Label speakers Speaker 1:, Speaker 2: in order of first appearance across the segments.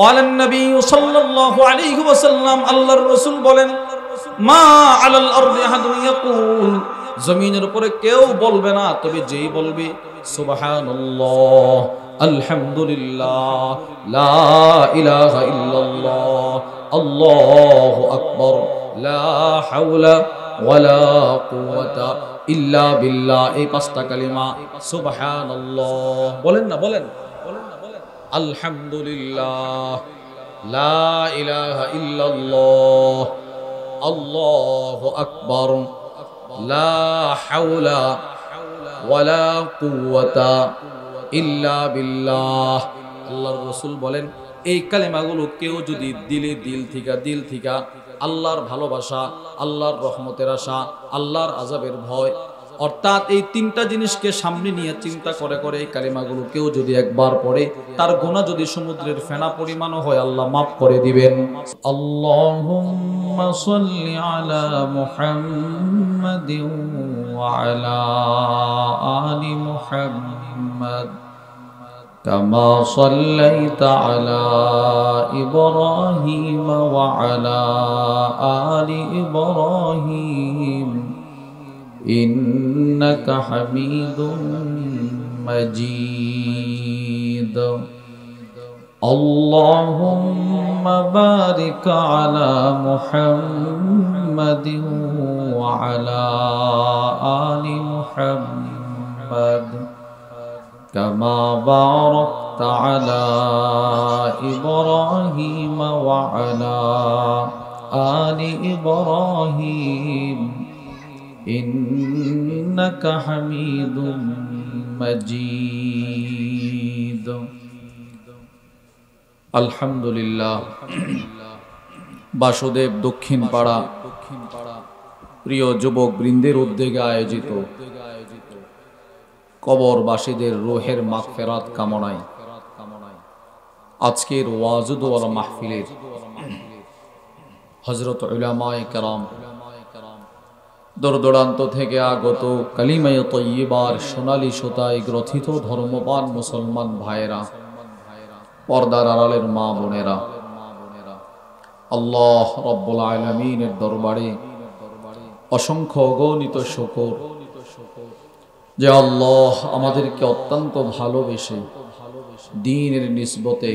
Speaker 1: قال النبي صلى الله عليه وسلم আল্লাহর রাসূল বলেন মা আলাল আরদি আহাদুন ইয়াকুল জমিনের উপরে কেউ বলবে না তবে যেই বলবে সুবহানাল্লাহ আলহামদুলিল্লাহ লা ইলাহা ইল্লাল্লাহ আল্লাহু আকবার লা হাওলা ওয়ালা কুওয়াতা ইল্লা বিল্লাহ, এই পাঁচটা কালিমা সুবহানাল্লাহ বলেন না, বলেন আলহামদুলিল্লাহ লা ইলাহা ইল্লাল্লাহ আল্লাহু আকবার লা হাওলা ওয়ালা কুওয়াতা ইল্লা বিল্লাহ। আল্লাহর রাসূল বলেন এই কালিমাগুলো কেউ যদি দিল থেকে আল্লাহর ভালোবাসা, আল্লাহর রহমতের আশা, আল্লাহর আযাবের ভয়, অর্থাৎ এই তিনটা জিনিসকে সামনে নিয়ে চিন্তা করে এই কালিমাগুলো কেউ যদি একবার পড়ে তার গুনাহ যদি সমুদ্রের ফেনা পরিমাণও হয় আল্লাহ মাফ করে দিবেন। আল্লাহুম্মা সাল্লি আলা মুহাম্মাদিন ওয়া আলা আলি মুহাম্মাদ কামা সাল্লাইতা আলা ইব্রাহিম ওয়া আলা আলি ইব্রাহিম ইন্নাকা হামিদুম মাজিদ। আল্লাহুম্মা বারিক আলা মুহাম্মাদিন ওয়া আলা আলি মুহাম্মাদ কামা বারাকতা আলা ইব্রাহিম ওয়া আলা আলি ইব্রাহিম ইন্নাকা হামিদুম মাজিদ। আলহামদুলিল্লাহ। বাসুদেব দক্ষিণ পাড়া প্রিয় যুবক বৃন্দের উদ্যোগে আয়োজিত কবরবাসীদের রূহের মাগফিরাত কামনায় আজকের ওয়াজুদ ওয়াল মাহফিলের হযরত উলামায়ে কেরাম, দূরদূরান্ত থেকে আগত কালিমায়ে তাইয়্যিবার সোনালী সুতায় গ্রথিত ধর্মপান মুসলমান ভাইয়েরা, পর্দার আড়ালের মা বোনেরা, আল্লাহ রব্বুল আলামিনের দরবারে অসংখ্য অগণিত শুকর যে আল্লাহ আমাদেরকে অত্যন্ত ভালোবেসে দ্বীনের নিসবতে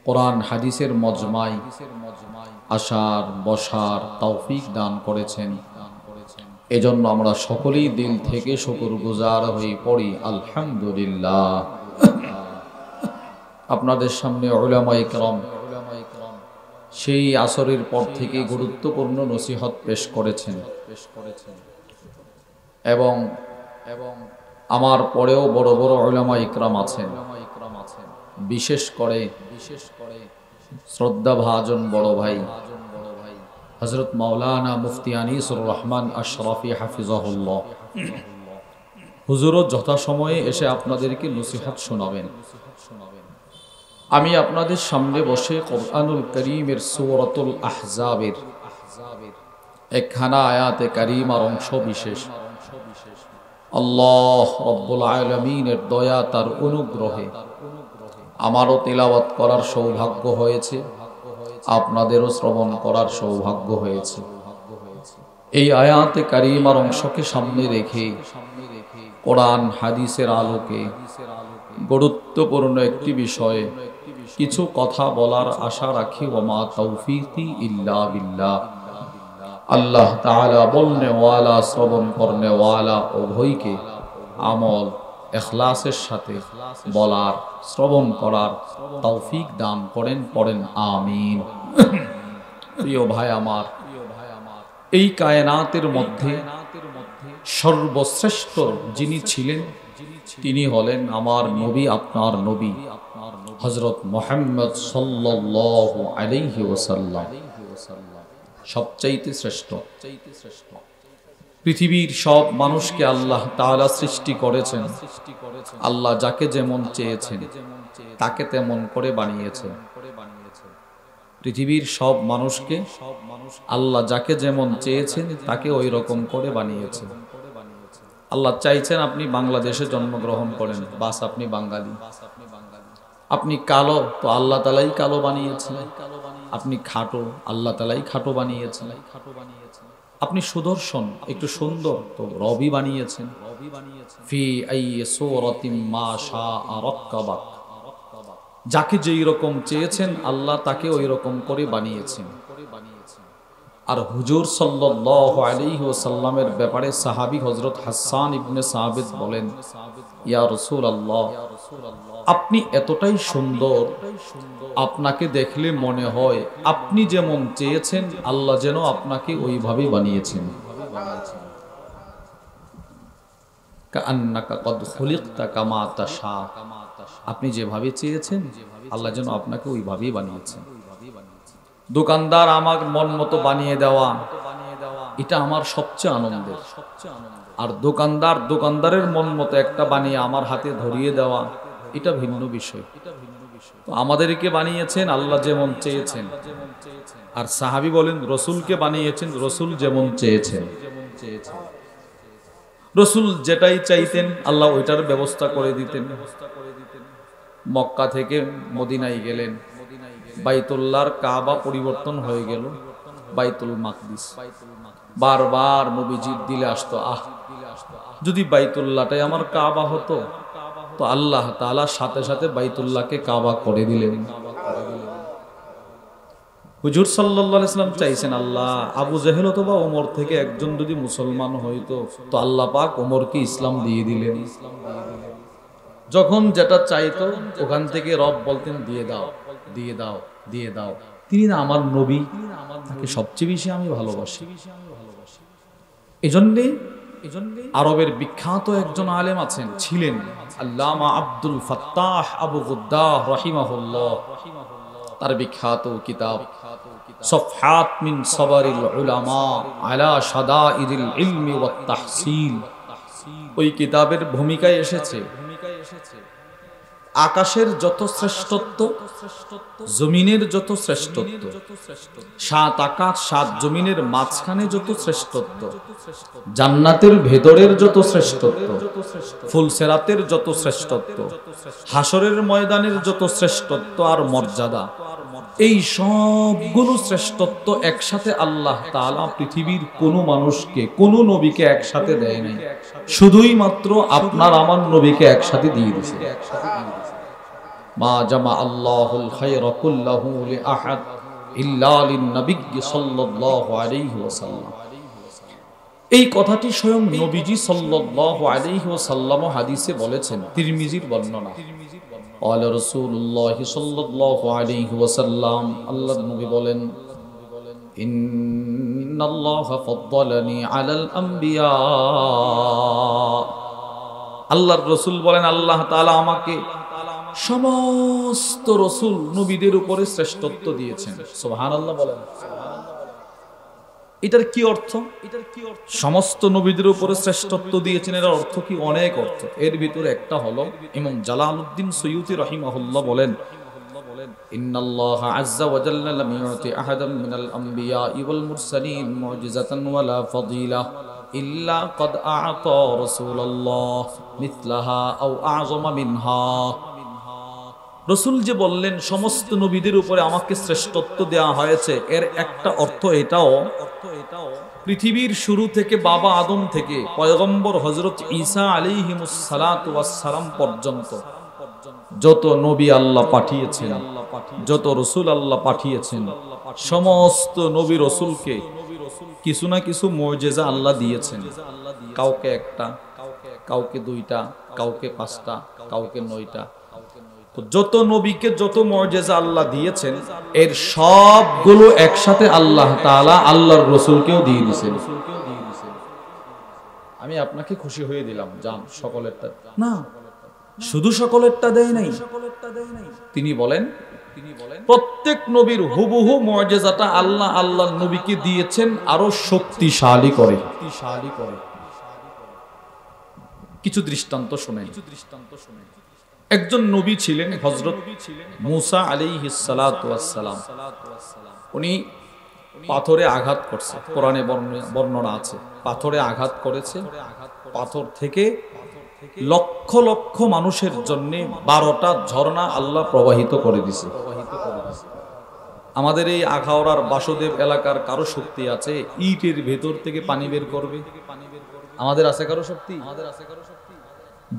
Speaker 1: কোরআন হাদিসের মজমায় আসার বসার তৌফিক দান করেছেন। এজন্য আমরা সকলেই দিল থেকে শুকরগুজার হয়ে পড়ি আলহামদুলিল্লাহ। আপনাদের সামনে উলামায়ে কেরাম সেই আসরের পর থেকে গুরুত্বপূর্ণ নসিহত পেশ করেছেন এবং আমার পরেও বড় বড় উলামায়ে কেরাম আছেন। বিশেষ করে শ্রদ্ধাভাজন বড় ভাই হযরত মাওলানা মুফতি আনিসুর রহমান আশরাফি হাফিজাহুল্লাহ হুজুরও যথাসময়ে এসে আপনাদেরকে নসিহত শোনাবেন। আমি আপনাদের সামনে বসে কোরআনুল কারীমের সূরাতুল আহজাবের একখানা আয়াতে কারীমার অংশ বিশেষ আল্লাহ রব্বুল আলামিনের দয়া তার অনুগ্রহে আমারও তিলাওয়াত করার সৌভাগ্য হয়েছে, আপনাদেরও শ্রবণ করার সৌভাগ্য হয়েছে। এই আয়াতে কারীমার অংশকে সামনে রেখে কোরআন হাদিসের আলোকে গুরুত্বপূর্ণ একটি বিষয়ে কিছু কথা বলার আশা রাখি। ওয়া তাওফীকি ইল্লা বিল্লাহ। আল্লাহ তাআলা বলনে ওয়ালা শ্রবণ করনে ওয়ালা উভয়কে আমল ইখলাসের সাথে বলার শ্রবণ করার তৌফিক দান করেন, পড়েন আমিন। প্রিয় ভাই আমার, এই কায়নাতের মধ্যে সর্বশ্রেষ্ঠ যিনি ছিলেন তিনি হলেন আমার নবী, আপনার নবী হযরত মুহাম্মদ সাল্লাল্লাহু আলাইহি ওয়াসাল্লাম। সবচাইতে শ্রেষ্ঠ। পৃথিবীর সব মানুষকে আল্লাহ তাআলা সৃষ্টি করেছেন, আল্লাহ যাকে যেমন চেয়েছেন তাকে তেমন করে বানিয়েছেন। পৃথিবীর সব মানুষকে আল্লাহ যাকে যেমন চেয়েছেন তাকে ওই রকম করে বানিয়েছেন। আল্লাহ চাইছেন আপনি বাংলাদেশে জন্মগ্রহণ করেন, বাস আপনি বাঙালি। আপনি কালো, তো আল্লাহ তাআলাই কালো বানিয়েছেন। আপনি খাটো, আল্লাহ তাআলাই খাটো বানিয়েছেন। আপনি সুদর্শন, একটু সুন্দর, তো রবি বানিয়েছেন। ফি আইয়ি সূরাতিন মা শাআ রাক্কাবাক, যাকে যেই রকম চেয়েছেন আল্লাহ তাকে ওই রকম করে বানিয়েছেন। আর হুজুর সাল্লাল্লাহু আলাইহি ওয়াসাল্লামের ব্যাপারে সাহাবী হযরত হাসান ইবনে সাবিত বলেন, ইয়া রাসূলুল্লাহ, আপনি এতটাই সুন্দর, আপনাকে দেখলে মনে হয় আপনি যেমন চেয়েছেন আল্লাহ যেন আপনাকে ওইভাবেই বানিয়েছেন। কাআন্নাকা কদ খুলিকতা কামা তাশা, আপনি যেভাবে চেয়েছেন আল্লাহ যেন আপনাকে ওইভাবেই বানিয়েছেন। দোকানদার আমার মন মতো বানিয়ে দেওয়া, এটা আমার সবচেয়ে আনন্দের। আর দোকানদারের মন মতো একটা বানিয়ে আমার হাতে ধরিয়ে দেওয়া, এটা ভিন্ন বিষয়। তো আমাদেরকে বানিয়েছেন আল্লাহ যেমন চেয়েছেন। আর সাহাবী বলেন রসুলকে বানিয়েছেন রসুল যেমন চেয়েছেন। রসুল যেটাই চাইতেন আল্লাহ ওইটার ব্যবস্থা করে দিতেন। মক্কা থেকে মদিনায় গেলেন, বাইতুল্লাহর কাবা পরিবর্তন হয়ে গেল বাইতুল মাকদিস। বারবার নবীজির দিলে আসতো, যদি বাইতুল্লাহটাই আমার কাবা হতো, তো আল্লাহ তাআলা সাথে সাথে বাইতুল্লাহকে কাবা করে দিলেন। হুজুর সাল্লাল্লাহু আলাইহি ওয়াসাল্লাম চাইছেন আল্লাহ আবু জেহেল অথবা ওমর থেকে একজন যদি মুসলমান হইতো, তো আল্লাহ পাক ওমরকে ইসলাম দিয়ে দিলেন। যখন যেটা চাইতো ওখান থেকে রব বলতেন দিয়ে দাও, দিয়ে দাও, দিয়ে দাও। তিনি না আমার নবী, তাকে সবচেয়ে বেশি আমি ভালোবাসি। এজন্যে আরবের বিখ্যাত একজন আলেম আছেন, ছিলেন আল্লামা আব্দুল ফাত্তাহ আবু গুদ্দাহ রাহিমাহুল্লাহ। তার বিখ্যাত কিতাব সফহাত মিন সাবারিল উলামা আলা শাদাইদিল ইলমি ওয়াত তাহসিল, ওই কিতাবের ভূমিকায় এসেছে আকাশের যত শ্রেষ্ঠত্ব, জমিনের যত শ্রেষ্ঠত্ব, সাত আকাশ সাত জমিনের মাঝখানে যত শ্রেষ্ঠত্ব, জান্নাতের ভেতরের যত শ্রেষ্ঠত্ব, ফুলসেরাতের যত শ্রেষ্ঠত্ব, হাসরের ময়দানের যত শ্রেষ্ঠত্ব আর মর্যাদা, এই সবগুলো শ্রেষ্ঠত্ব একসাথে আল্লাহ তাআলা পৃথিবীর কোনো মানুষকে, কোনো নবীকে একসাথে দেয় নাই, শুধুই মাত্র আপনার আমার নবীকে একসাথে দিয়ে দিয়েছে। মা জামা আল্লাহুল খায়রা কুল্লাহু লিআহাদ ইল্লা লিন-নবী সাল্লাল্লাহু আলাইহি ওয়াসাল্লাম। এই কথাটি স্বয়ং নবীজি সাল্লাল্লাহু আলাইহি ওয়াসাল্লাম হাদিসে বলেছেন, তিরমিজির বর্ণনা। ক্বালা রাসূলুল্লাহ সাল্লাল্লাহু আলাইহি ওয়াসাল্লাম, আল্লাহর নবী বলেন, ইন্নাল্লাহা ফাদ্দালানি আলাল আমবিয়া, আল্লাহর রাসূল বলেন আল্লাহ তাআলা আমাকে সমস্ত রাসূল নবীদের উপরে শ্রেষ্ঠত্ব দিয়েছেন। সুবহানাল্লাহ বলেন। এটার কি অর্থ? সমস্ত নবীদের উপরে শ্রেষ্ঠত্ব দিয়েছেন, এর অর্থ কি? অনেক অর্থ। এর ভিতরে একটা হলো, ইমাম জালালউদ্দিন সুয়ুতি রাহিমাহুল্লাহ বলেন, ইন্নাল্লাহা আযজা ওয়া জাল্লা লাম ইউতি আহাদাম মিনাল আমবিয়া ওয়াল মুরসালিন মু'জিজাতান ওয়ালা ফাদিলা ইল্লা ক্বাদ আ'তা রাসূলুল্লাহ মিথলাহা আও আ'যামা মিনহা। রাসূল যে বললেন সমস্ত নবীদের উপরে আমাকে শ্রেষ্ঠত্ব দেওয়া হয়েছে, এর একটা অর্থ এটাও, পৃথিবীর শুরু থেকে বাবা আদম থেকে পয়গম্বর হযরত ঈসা আলাইহিমুস সালাতু ওয়াস সালাম পর্যন্ত যত নবী আল্লাহ পাঠিয়েছেন, যত রাসূল আল্লাহ পাঠিয়েছেন, সমস্ত নবী রাসূলকে কিছু না কিছু মুজিজা আল্লাহ দিয়েছেন। কাউকে একটা, কাউকে দুইটা, কাউকে পাঁচটা, কাউকে নয়টা। যত নবীকে যত মুজিজা আল্লাহ দিয়েছেন, এর সবগুলো একসাথে আল্লাহ তাআলা আল্লাহর রাসূলকেও দিয়ে দিয়েছেন। আমি আপনাকে খুশি হয়ে দিলাম, জান সকলেরটা না, শুধু সকলেরটা দেয় নাই। তিনি বলেন প্রত্যেক নবীর হুবহু মুজিজাটা আল্লাহ আল্লাহর নবীকে দিয়েছেন আরো শক্তিশালী করে। কিছু দৃষ্টান্ত শুনেন। একজন নবী ছিলেন হযরত মূসা আলাইহিস সালাতু ওয়াস সালাম। উনি পাথরে আঘাত করছে, কোরআনে বর্ণনা আছে, পাথরে আঘাত করেছে, পাথর থেকে লক্ষ লক্ষ মানুষের জন্য 12টা ঝর্ণা আল্লাহ প্রবাহিত করে দিছে। আমাদের এই আখাউড়ার বাসুদেব এলাকার কারো শক্তি আছে ইটের ভেতর থেকে পানি বের করবে? আমাদের আছে কারো শক্তি?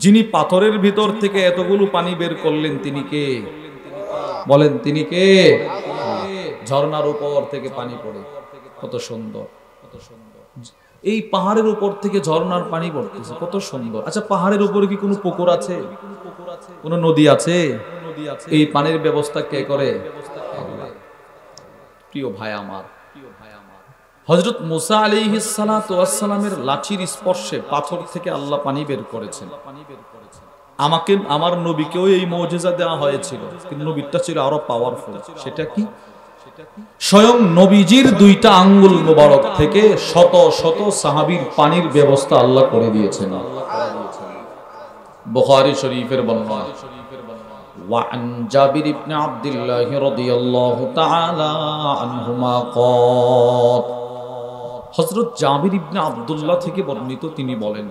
Speaker 1: যিনি পাথরের ভিতর থেকে এতগুলো পানি বের করলেন তিনি কে? বলেন তিনি কে? ঝর্ণার উপর থেকে পানি পড়ে, কত সুন্দর, কত সুন্দর। এই পাহাড়ের উপর থেকে ঝর্ণার পানি পড়তেছে, কত সুন্দর। আচ্ছা, পাহাড়ের উপরে কি কোনো পুকুর আছে, কোনো নদী আছে? এই পানির ব্যবস্থা কে করে? আল্লাহ। প্রিয় ভাই আমার, হযরত মুসা আলাইহিস সালাতু ওয়াস সালামের লাঠির স্পর্শে পাথর থেকে আল্লাহ পানি বের করেছেন। আমাকে, আমার নবীকেও এই মুজিজা দেওয়া হয়েছিল, কিন্তু নবীটা ছিল আরো পাওয়ারফুল। সেটা কি? স্বয়ং নবীজির 2টা আঙ্গুল মোবারক থেকে শত শত সাহাবীর পানির ব্যবস্থা আল্লাহ করে দিয়েছেন। বুখারী শরীফের বর্ণনা, وعن جابر بن عبد الله رضي الله تعالى عنهما قال, হযরত জাবির ইবনে আব্দুল্লাহ থেকে বর্ণিত, তিনি বলেন,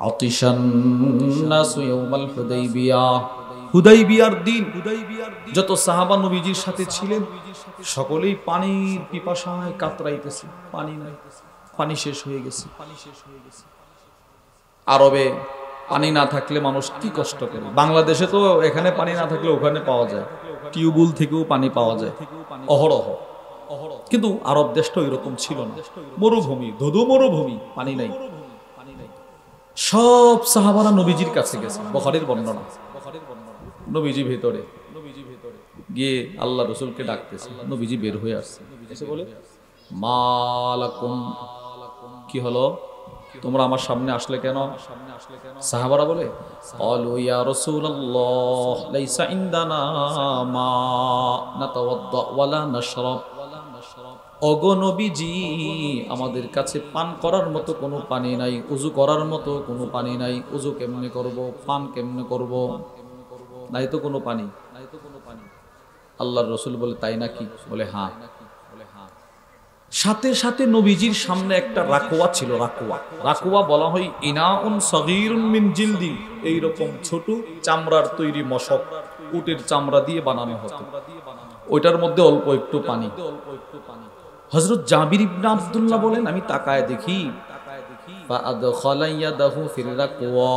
Speaker 1: আতিশান নাসু ইয়াউমাল হুদাইবিয়া, হুদাইবিয়ার দিন যত সাহাবা নবীজির সাথে ছিলেন সকলেই পানির পিপাসায় কাতরাইতেছে, পানি নাই, পানি শেষ হয়ে গেছে। আরবে পানি না থাকলে মানুষ কি কষ্ট করে। বাংলাদেশে তো এখানে পানি না থাকলে ওখানে পাওয়া যায়, টিউবওয়েল থেকেও পানি পাওয়া যায় অহরহ, কিন্তু আরব দেশটা এরকম ছিল না, মরুভূমি, ধধু মরুভূমি, পানি নাই। সব সাহাবারা নবীজির কাছে গেছে, বুখারীর বর্ণনা। নবীজি ভেতরে গিয়ে আল্লাহ রাসূলকে ডাকতেছে, নবীজি বের হয়ে আসছে, এসে বলে, মালাকুম, কি হলো, তোমরা আমার সামনে আসলে কেন? সাহাবারা বলে, ক্বালু ইয়া রাসূলুল্লাহ লাইসা ইনদানা মা নাতাওয়াদ্দা ওয়ালা নাশরাব, ওগো নবীজি, আমাদের কাছে পান করার মতো কোনো পানি নাই, ওযু করার মতো কোনো পানি নাই, ওযু কেমনে করব, পান কেমনে করব, নাই তো কোনো পানি। আল্লাহর রাসূল বলে, তাই নাকি? বলে হ্যাঁ। সাথে সাথে নবীজির সামনে একটা রাকওয়া ছিল, রাকওয়া, রাকওয়া বলা হয় ইনাউন সগীরুন মিন জিলদি, এই রকম ছোট চামড়ার তৈরি মশক, উটের চামড়া দিয়ে বানানো হতো, ওইটার মধ্যে অল্প একটু পানি। হযরত জাবির ইবনে আব্দুল্লাহ বলেন, আমি তাকায় দেখি, ফাআদখালা ইয়াদাহু ফির রাকওয়া,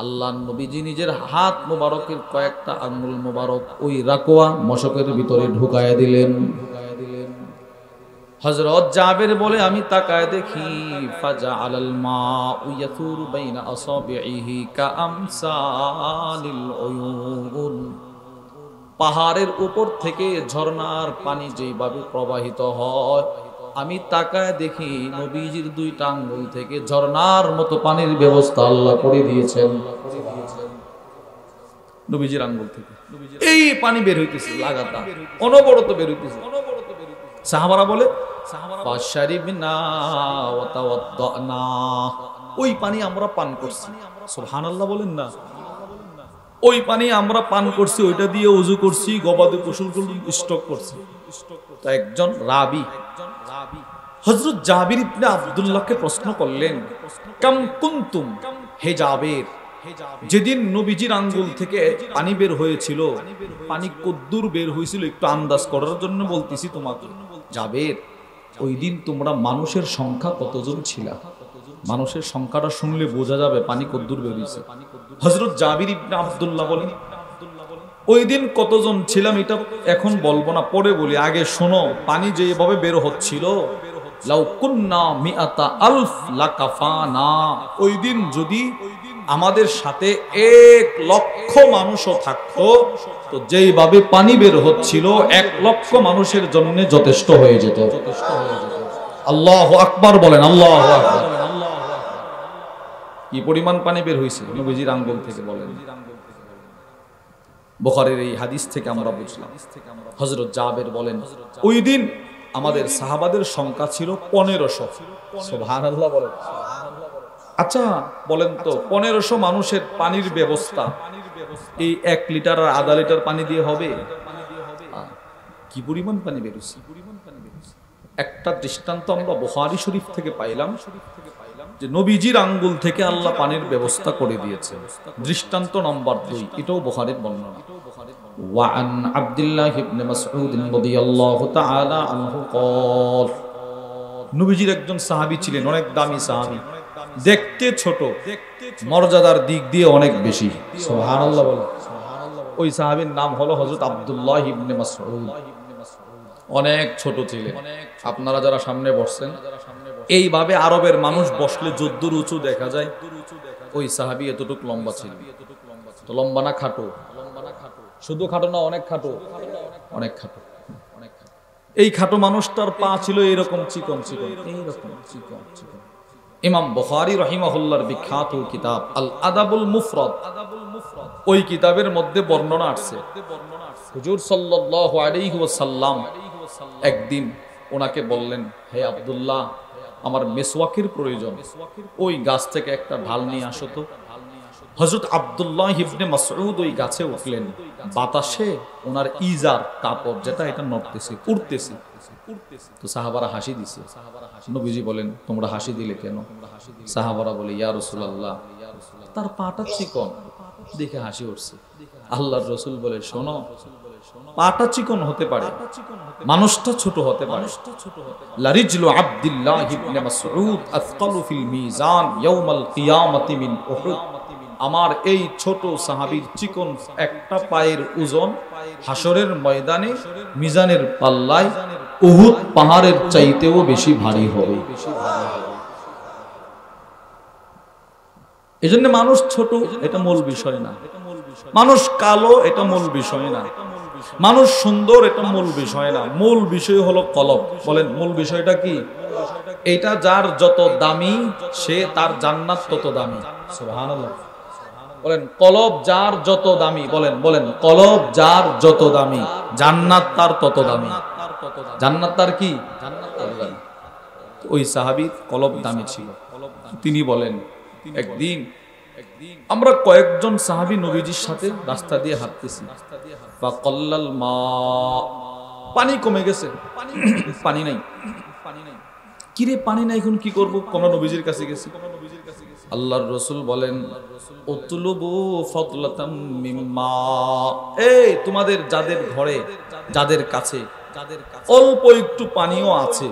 Speaker 1: আল্লাহর নবীজি নিজের হাত মোবারকের কয়েকটা আঙ্গুল মোবারক ওই রাকওয়া মশকের ভিতরে ঢুকায় দিলেন। হযরত জাবের বলে, আমি তাকায় দেখি, ফাজাআলাল মাউ ইয়াথুরু বাইনা আসাবিহি কাআমসালিল উয়ুন, পাহাড়ের উপর থেকে ঝর্ণার পানি যেভাবে প্রবাহিত হয়, আমি তাকায় দেখি নবীজির 2টা আঙ্গুল থেকে ঝর্ণার মতো পানির ব্যবস্থা আল্লাহ করে দিয়েছেন। নবীজির আঙ্গুল থেকে এই পানি বের হইতেছে, লাগাতার অনবরত বের হইতেছে। সাহাবারা বলে, ফাশারিবনা ওয়া তাওয়াদ্দানা, ওই পানি আমরা পান করছি। সুবহানাল্লাহ বলেন না, ওই পানি আমরা পান করছি, ওইটা দিয়ে ওযু করছি, গবাদি পশুগুলো স্টক করছি। তো একজন রাবী হযরত জাবির ইবনে আব্দুল্লাহকে প্রশ্ন করলেন, কাম কুনতুম, হে জাবির, যেদিন নবীজির আঙ্গুল থেকে পানি বের হয়েছিল, পানি কদ্দুর বের হয়েছিল একটু আন্দাজ করার জন্য বলতেছি তোমাকে। জাবির, ওই দিন তোমরা মানুষের সংখ্যা কতজন ছিল? মানুষের সংখ্যাটা শুনলে বোঝা যাবে পানি কদ্দুর বের হয়েছে। হযরত জাবির ইবনে আব্দুল্লাহ বলেন, ওই দিন কতজন ছিলাম এটা এখন বলবো না, পরে বলি, আগে শোনো, পানি যেভাবে বের হচ্ছিল, লাউ কুন্না মিআতা আলফ লাকাফানা, ওই দিন যদি আমাদের সাথে 1 লক্ষ মানুষও থাকতো, তো যেইভাবে পানি বের হচ্ছিল 1 লক্ষ মানুষের জন্য যথেষ্ট হয়ে যেত। আল্লাহু আকবার বলেন, আল্লাহু আকবার। কি পরিমাণ পানি বের হয়েছে নবীজির আঙ্গুল থেকে বলেন। বুখারীর এই হাদিস থেকে আমরা বুঝলাম। হযরত জাবের বলেন, ওই দিন আমাদের সাহাবাদের সংখ্যা ছিল 1500। সুবহানাল্লাহ বলেন। আচ্ছা বলেন তো, 1500 মানুষের পানির ব্যবস্থা এই 1 লিটার আর আধা লিটার পানি দিয়ে হবে? কি পরিমাণ পানি বের হয়েছে। একটা দৃষ্টান্ত আমরা বুখারী শরীফ থেকে পাইলাম। যে নবীজির আঙ্গুল থেকে আল্লাহ পানির ব্যবস্থা করে দিয়েছেন। দৃষ্টান্ত নম্বর 2, এটাও বুখারীর বর্ণনা। ওয়ান আব্দুল্লাহ ইবনে মাসউদ রাদিয়াল্লাহু তাআলা আনহু قال নবীজির একজন সাহাবী ছিলেন, অনেক দামি সাহাবী, দেখতে ছোট, মর্যাদার দিক দিয়ে অনেক বেশি। সুবহানাল্লাহ বলেন। ওই সাহাবীর নাম হলো হযরত আব্দুল্লাহ ইবনে মাসউদ। অনেক ছোট ছিলেন। আপনারা যারা সামনে বসছেন, এইভাবে আরবের মানুষ বসলে যদ্দুর উঁচু দেখা যায়, ওই সাহাবী এতটুকু লম্বা ছিলেন। তো লম্বা না খাটো? শুধু খাটো না, অনেক খাটো? অনেক খাটো। এই খাটো মানুষটার পা ছিল এরকম চিকন চিকন, এইরকম চিকন চিকন। ইমাম বুখারী রাহিমাহুল্লাহর বিখ্যাত কিতাব আল আদাবুল মুফরাদ, ওই কিতাবের মধ্যে বর্ণনা আছে হুজুর সাল্লাল্লাহু আলাইহি ওয়াসাল্লাম একদিন ওনাকে বললেন, হে আব্দুল্লাহ, আমার মেসওয়াকের প্রয়োজন, ওই গাছ থেকে একটা ঢাল নিয়ে আসো তো। হযরত আব্দুল্লাহ ইবনে মাসউদ ওই গাছে উঠলেন। বাতাসে ওনার ইজার কাপড় যেটা, এটা নড়তেছে, উড়তেছে। তো সাহাবারা হাসি দিছে। নবীজি বলেন, তোমরা হাসি দিলে কেন? সাহাবারা বলে, ইয়া রাসূলুল্লাহ, তার পাটা চিকন দেখে হাসি উঠছে। আল্লাহর রাসূল বলে, শোনো, পাটা চিকন হতে পারে, মানুষটা ছোট হতে পারে। লারিজলু আব্দুল্লাহ ইবনে মাসউদ আথকালু ফিল মিজান ইয়াউমাল কিয়ামাতি মিন উহুদ। আমার এই ছোট সাহাবীর চিকন একটা পায়ের ওজন হাসরের ময়দানে মিজানের পাল্লায় উহুদ পাহাড়ের চাইতেও বেশি ভারী হবে। এজন্য মানুষ ছোট, এটা মূল বিষয় না। মানুষ কালো, এটা মূল বিষয় না। মানুষ সুন্দর, এটা মূল বিষয় না। মূল বিষয় হলো কলব। বলেন, মূল বিষয়টা কি? এটা যার যত দামি, সে তার জান্নাত তত দামি। সুবহানাল্লাহ বলেন। কলব যার যত দামি, বলেন বলেন, কলব যার যত দামি, জান্নাত তার তত দামি। জান্নাত তার কি? জান্নাত তার দামি। ওই সাহাবীর কলব দামি ছিল। তিনি বলেন, একদিন আমরা কয়েকজন সাহাবী নবীজির সাথে রাস্তা দিয়ে হাঁটতেছি। ফাকাল্লাল মা, পানি কমে গেছে, পানি নাই। কিরে পানি নাই, এখন কি করব? কোন নবীজির কাছে গেছি। আল্লাহর রাসূল বলেন, উতলুবু ফাদলাতাম মিম্মা, এই তোমাদের যাদের ঘরে, যাদের কাছে অল্প একটু পানিও আছে,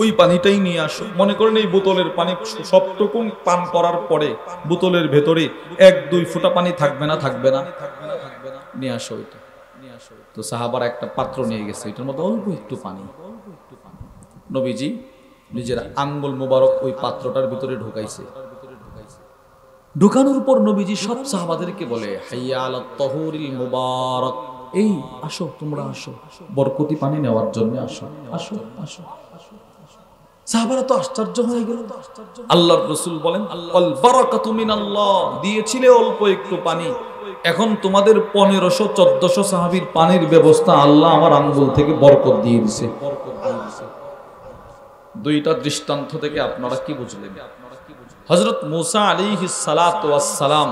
Speaker 1: ওই পানিটাই নিয়ে আসো। মনে করেন এই বোতলের পানি সবটুকু পান করার পরে বোতলের ভেতরে 1-2 ফোঁটা পানি থাকবে না? থাকবে না? নিয়ে আসো এটা। তো সাহাবারা একটা পাত্র নিয়ে গেছে, এটার মধ্যে অল্প একটু পানি। নবীজি নিজের আঙ্গুল মুবারক ওই পাত্রটার ভিতরে ঢুকাইছে। ঢুকানোর পর নবীজি সব সাহাবাদেরকে বলে, হাইয়া আলাত তাহুরিল মুবারাক, এই আসো, তোমরা আসো, বরকতি পানি নেওয়ার জন্য আসো, আসো আসো। সাহাবারা তো আশ্চর্য হয়ে গেল। আল্লাহর রাসূল বলেন, আল বারাকাতু মিনাল্লাহ, দিয়েছিলে অল্প একটু পানি, এখন তোমাদের 1500-1400 সাহাবীর পানির ব্যবস্থা আল্লাহ আমার আঙ্গুল থেকে বরকত দিয়ে দিয়েছে। দুইটা দৃষ্টান্ত থেকে আপনারা কি বুঝলেন? হযরত মুসা আলাইহিস সালাতু ওয়াস সালাম,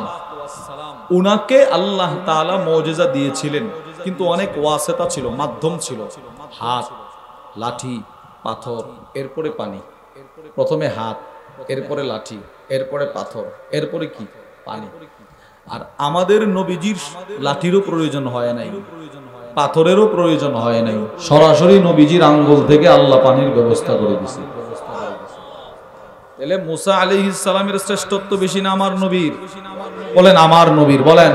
Speaker 1: উনাকে আল্লাহ তাআলা মুজিজা দিয়েছিলেন, কিন্তু অনেক ওয়াসিতা ছিল, মাধ্যম ছিল। হাত, লাঠি, পাথর, এরপরে পানি। প্রথমে হাত, এরপরে লাঠি, এরপরে পাথর, এরপরে কি? পানি। আর আমাদের নবীজির লাঠিরও প্রয়োজন হয় নাই, পাথরেরও প্রয়োজন হয় নাই, সরাসরি নবীজির আঙ্গুল থেকে আল্লাহ পানির ব্যবস্থা করে দিয়েছে। তাহলে মুসা আলাইহিস সালামের শ্রেষ্ঠত্ব বেশি না আমার নবীর? বলেন আমার নবীর, বলেন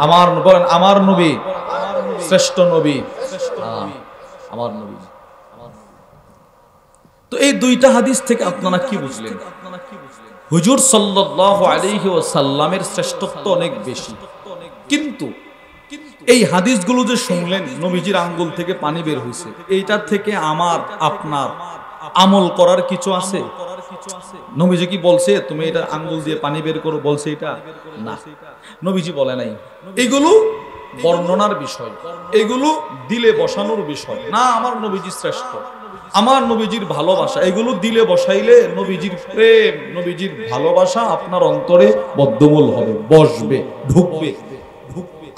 Speaker 1: আমার, বলেন আমার নবী শ্রেষ্ঠ নবী, আমার নবী। তো এই দুইটা হাদিস থেকে আপনারা কি বুঝলেন? হুজুর সাল্লাল্লাহু আলাইহি ওয়াসাল্লামের শ্রেষ্ঠত্ব অনেক বেশি, কিন্তু এই হাদিসগুলো যে শুনলেন, নবীজির আঙ্গুল থেকে পানি বের হইছে, এইটার থেকে আমার আপনার আমল করার কিছু আছে? নবীজি কি বলছে তুমি এটা আঙ্গুল দিয়ে পানি বের করো? বলছে এটা? না, নবীজি বলে নাই। এগুলো বর্ণনার বিষয়, এগুলো দিলে বসানোর বিষয় না। আমার নবীজি শ্রেষ্ঠ, আমার নবীজির ভালোবাসা, এগুলো দিলে বসাইলে নবীজির প্রেম, নবীজির ভালোবাসা আপনার অন্তরে বদ্ধমূল হবে, বসবে, ঢুকবে।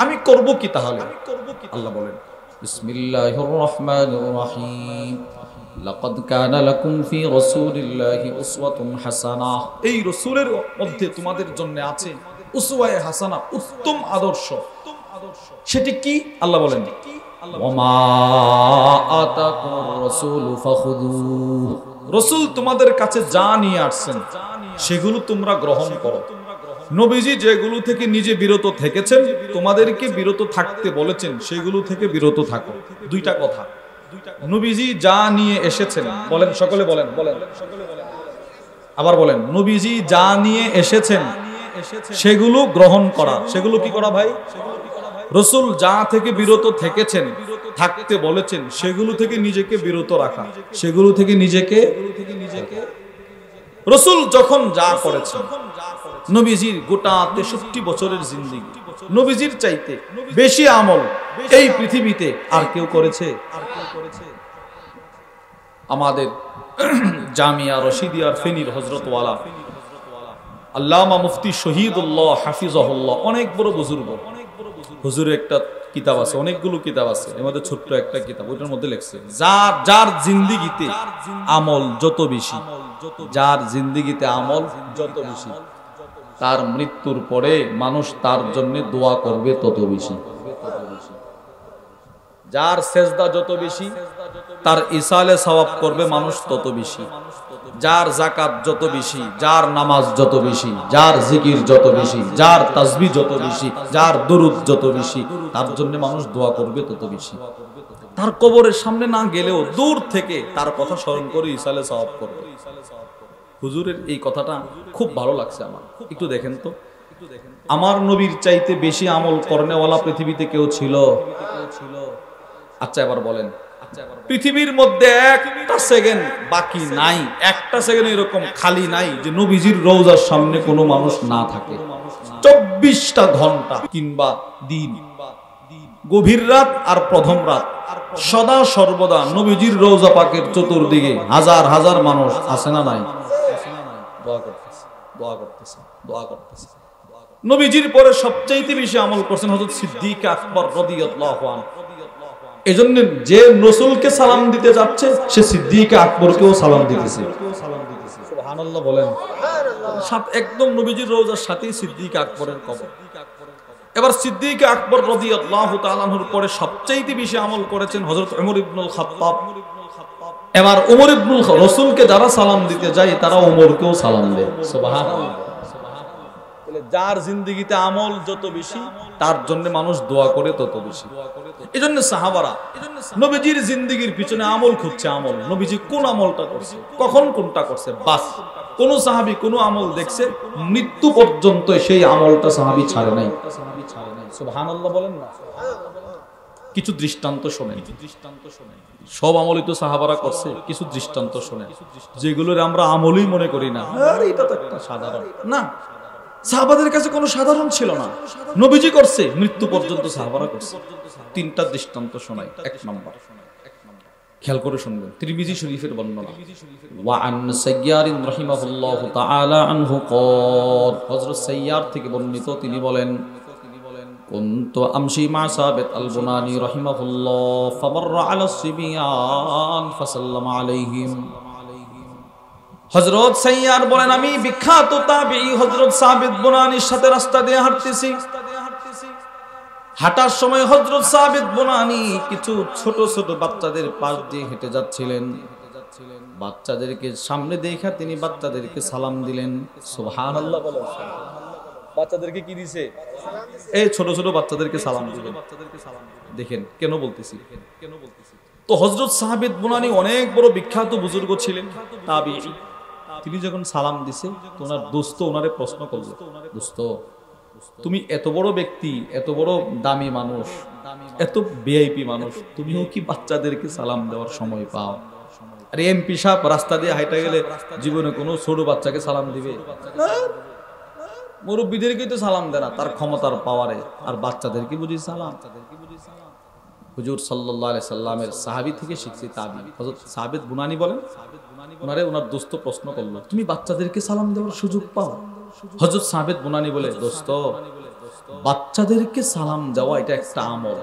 Speaker 1: আমি করব কি তাহলে? আল্লাহ বলেন, বিসমিল্লাহির রহমানির রহিম, লাকাদ কানা লাকুম ফি রাসূলিল্লাহি উসওয়াতুন হাসানাহ, এই রাসূলের মধ্যে তোমাদের জন্য আছে উসওয়ায়ে হাসানা, উত্তম আদর্শ। সেটি কি? আল্লাহ বলেন, ওয়ামা আতাকুমুর রাসূলু ফাখুযুহু, রাসূল তোমাদের কাছে যা নিয়ে আসছেন সেগুলো তোমরা গ্রহণ করো। নবীজি যেগুলো থেকে নিজে বিরত থেকেছেন, তোমাদেরকে বিরত থাকতে বলেছেন, সেগুলো থেকে বিরত থাকো। দুইটা কথা। নবীজি যা নিয়ে এসেছেন, বলেন সকলে বলেন, আবার বলেন, নবীজি যা নিয়ে এসেছেন সেগুলো গ্রহণ করা। সেগুলো কি করা ভাই? রাসূল যা থেকে বিরত থেকেছেন, থাকতে বলেছেন, সেগুলো থেকে নিজেকে বিরত রাখা, সেগুলো থেকে নিজেকে। রাসূল যখন যা করেছেন, নবীজির গোটা 63 বছরের জিন্দেগি, নবীজির চাইতে বেশি আমল এই পৃথিবীতে আর কেউ করেছে? আমাদের জামিয়া রশিদিয়ার ফেনীর হযরতওয়ালা আল্লামা মুফতি শহীদুল্লাহ হাফিজাহুল্লাহ, অনেক বড় বুজুর্গ, হুজুরের একটা কিতাব আছে, অনেকগুলো কিতাব আছে, এর মধ্যে ছোট্ট একটা কিতাব, ওইটার মধ্যে লেখছে, যার জিন্দেগিতে আমল যত বেশি, যার জিন্দেগিতে আমল যত বেশি, তার মৃত্যুর পরে মানুষ তার জন্য দোয়া করবে তত বেশি। যার সেজদা যত বেশি, তার ইসালে সওয়াব করবে মানুষ তত বেশি। যার যাকাত যত বেশি, যার নামাজ যত বেশি, যার জিকির যত বেশি, যার তাসবিহ যত বেশি, যার দুরূদ যত বেশি, তার জন্য মানুষ দোয়া করবে তত বেশি। তার কবরের সামনে না গেলেও দূর থেকে তার কথা স্মরণ করে ইসালে সওয়াব করবে। হুজুরের এই কথাটা খুব ভালো লাগছে আমার। একটু দেখেন তো, আমার নবীর চাইতে বেশি আমল করনেওয়ালা পৃথিবীতে কেউ ছিল? আচ্ছা এবার বলেন, পৃথিবীর মধ্যে একটা সেকেন্ড বাকি নাই, একটা সেকেন্ড এরকম খালি নাই যে নবীজির রওজার সামনে কোনো মানুষ না থাকে। 24টা ঘন্টা কিংবা দিন, গভীর রাত আর প্রথম রাত, সদা সর্বদা নবীজির রওজা পাকের চতুর্দিকে হাজার হাজার মানুষ আছে না নাই? দোয়া করতেছে, দোয়া করতেছে, দোয়া করতেছে। নবীজির পরে সবচেয়ে বেশি আমল করছেন হযরত সিদ্দিক আকবর রাদিয়াল্লাহু আনহু। এজন্য যে রাসূলকে সালাম দিতে যাচ্ছে, সে সিদ্দিক আকবরকেও সালাম দিতেছে। সুবহানাল্লাহ বলেন। একদম নবীজির রওজার সাথেই সিদ্দিক আকবরের কবর। এবার সিদ্দিক আকবর রাদিয়াল্লাহু তাআলা আনহুর পরে সবচেয়ে বেশি আমল করেছেন হযরত ওমর ইবনুল খাত্তাব। এবার ওমর ইবনুল রাসূলকে যারা সালাম দিতে যায়, তারা ওমরকেও সালাম দেয়। সুবহানাল্লাহ। যার জিন্দেগিতে আমল যত বেশি, তার জন্য মানুষ দোয়া করে তত বেশি। এজন্য সাহাবারা নবীজির জিন্দেগির পিছনে আমল খুঁজছে, আমল, নবীজি কোন আমলটা করছে, কখন কোনটা করছে, বাস। কোন সাহাবী কোন আমল দেখছে, মৃত্যু পর্যন্ত সেই আমলটা সাহাবী ছাড়ে নাই। সুবহানাল্লাহ বলেন না। কিছু দৃষ্টান্ত শোনেন, সব আমলই তো সাহাবারা করছে, কিছু দৃষ্টান্ত শোনেন যেগুলোর আমরা আমলই মনে করি না, আরে এটা তো একটা সাধারণ না। সাহাবাদের কাছে কোনো সাধারণ ছিল না, নবীজি করছে, মৃত্যু পর্যন্ত সাহাবারা করছে। 3টা দৃষ্টান্ত শোনাই। 1 নম্বর, খেয়াল করে শুনবেন, তিরমিজি শরীফের বর্ণনা। ওয়া আন সাইয়্যার রাহিমাহুল্লাহু তাআলা আনহু ক্বাল, হযরত সাইয়্যার থেকে বর্ণিত, তিনি বলেন, কুনতু আমশি মা সাবিত আল বুনানি রাহিমাহুল্লাহ ফামাররা আলা সিবিয়ান ফাসাল্লামা আলাইহিম। হযরত সাইয়্যার বলেন, আমি বিখ্যাত তাবেঈ হযরত সাবিত বুনানির সাথে রাস্তা দিয়ে হাঁটতেছি। হাঁটার সময় হযরত সাবিত বুনানি কিছু ছোট ছোট বাচ্চাদের পাশ দিয়ে হেঁটে যাচ্ছিলেন। বাচ্চাদেরকে সামনে দেখা তিনি বাচ্চাদেরকে সালাম দিলেন। সুবহানাল্লাহ বলেন। বাচ্চাদেরকে কি দিছে? এই ছোট ছোট বাচ্চাদেরকে সালাম দিলেন। দেখেন কেন বলতেছি। তো হযরত সাবিত বুনানি অনেক বড় বিখ্যাত বুজুর্গ ছিলেন, তাবেঈ। তিনি যখন সালাম দিছে, তো ওনার দোস্ত ওনারে প্রশ্ন করলো, দোস্ত তুমি এত বড় ব্যক্তি, এত বড় দামি মানুষ, এত ভিআইপি মানুষ, তুমিও কি বাচ্চাদেরকে সালাম দেওয়ার সময় পাও? আরে এমপি সাহেব রাস্তা দিয়ে হাইটা গেলে জীবনে কোনো ছোট বাচ্চাকে সালাম দিবে? মুরব্বীদেরকে তো সালাম দেয় না তার ক্ষমতার পাওয়ারে, আর বাচ্চাদেরকে বুঝি সালাম? হুজুর সাল্লাল্লাহু আলাইহি সাল্লামের সাহাবী থেকে শিখছি তাবি হযরত সাবিত বুনানি বলেন, ওনারে ওনার দোস্ত প্রশ্ন করলো, তুমি বাচ্চাদেরকে সালাম দেওয়ার সুযোগ পাও? হযরত সাবিত বুনানি বলে, দোস্ত বাচ্চাদেরকে সালাম দেওয়া এটা একটা আমল,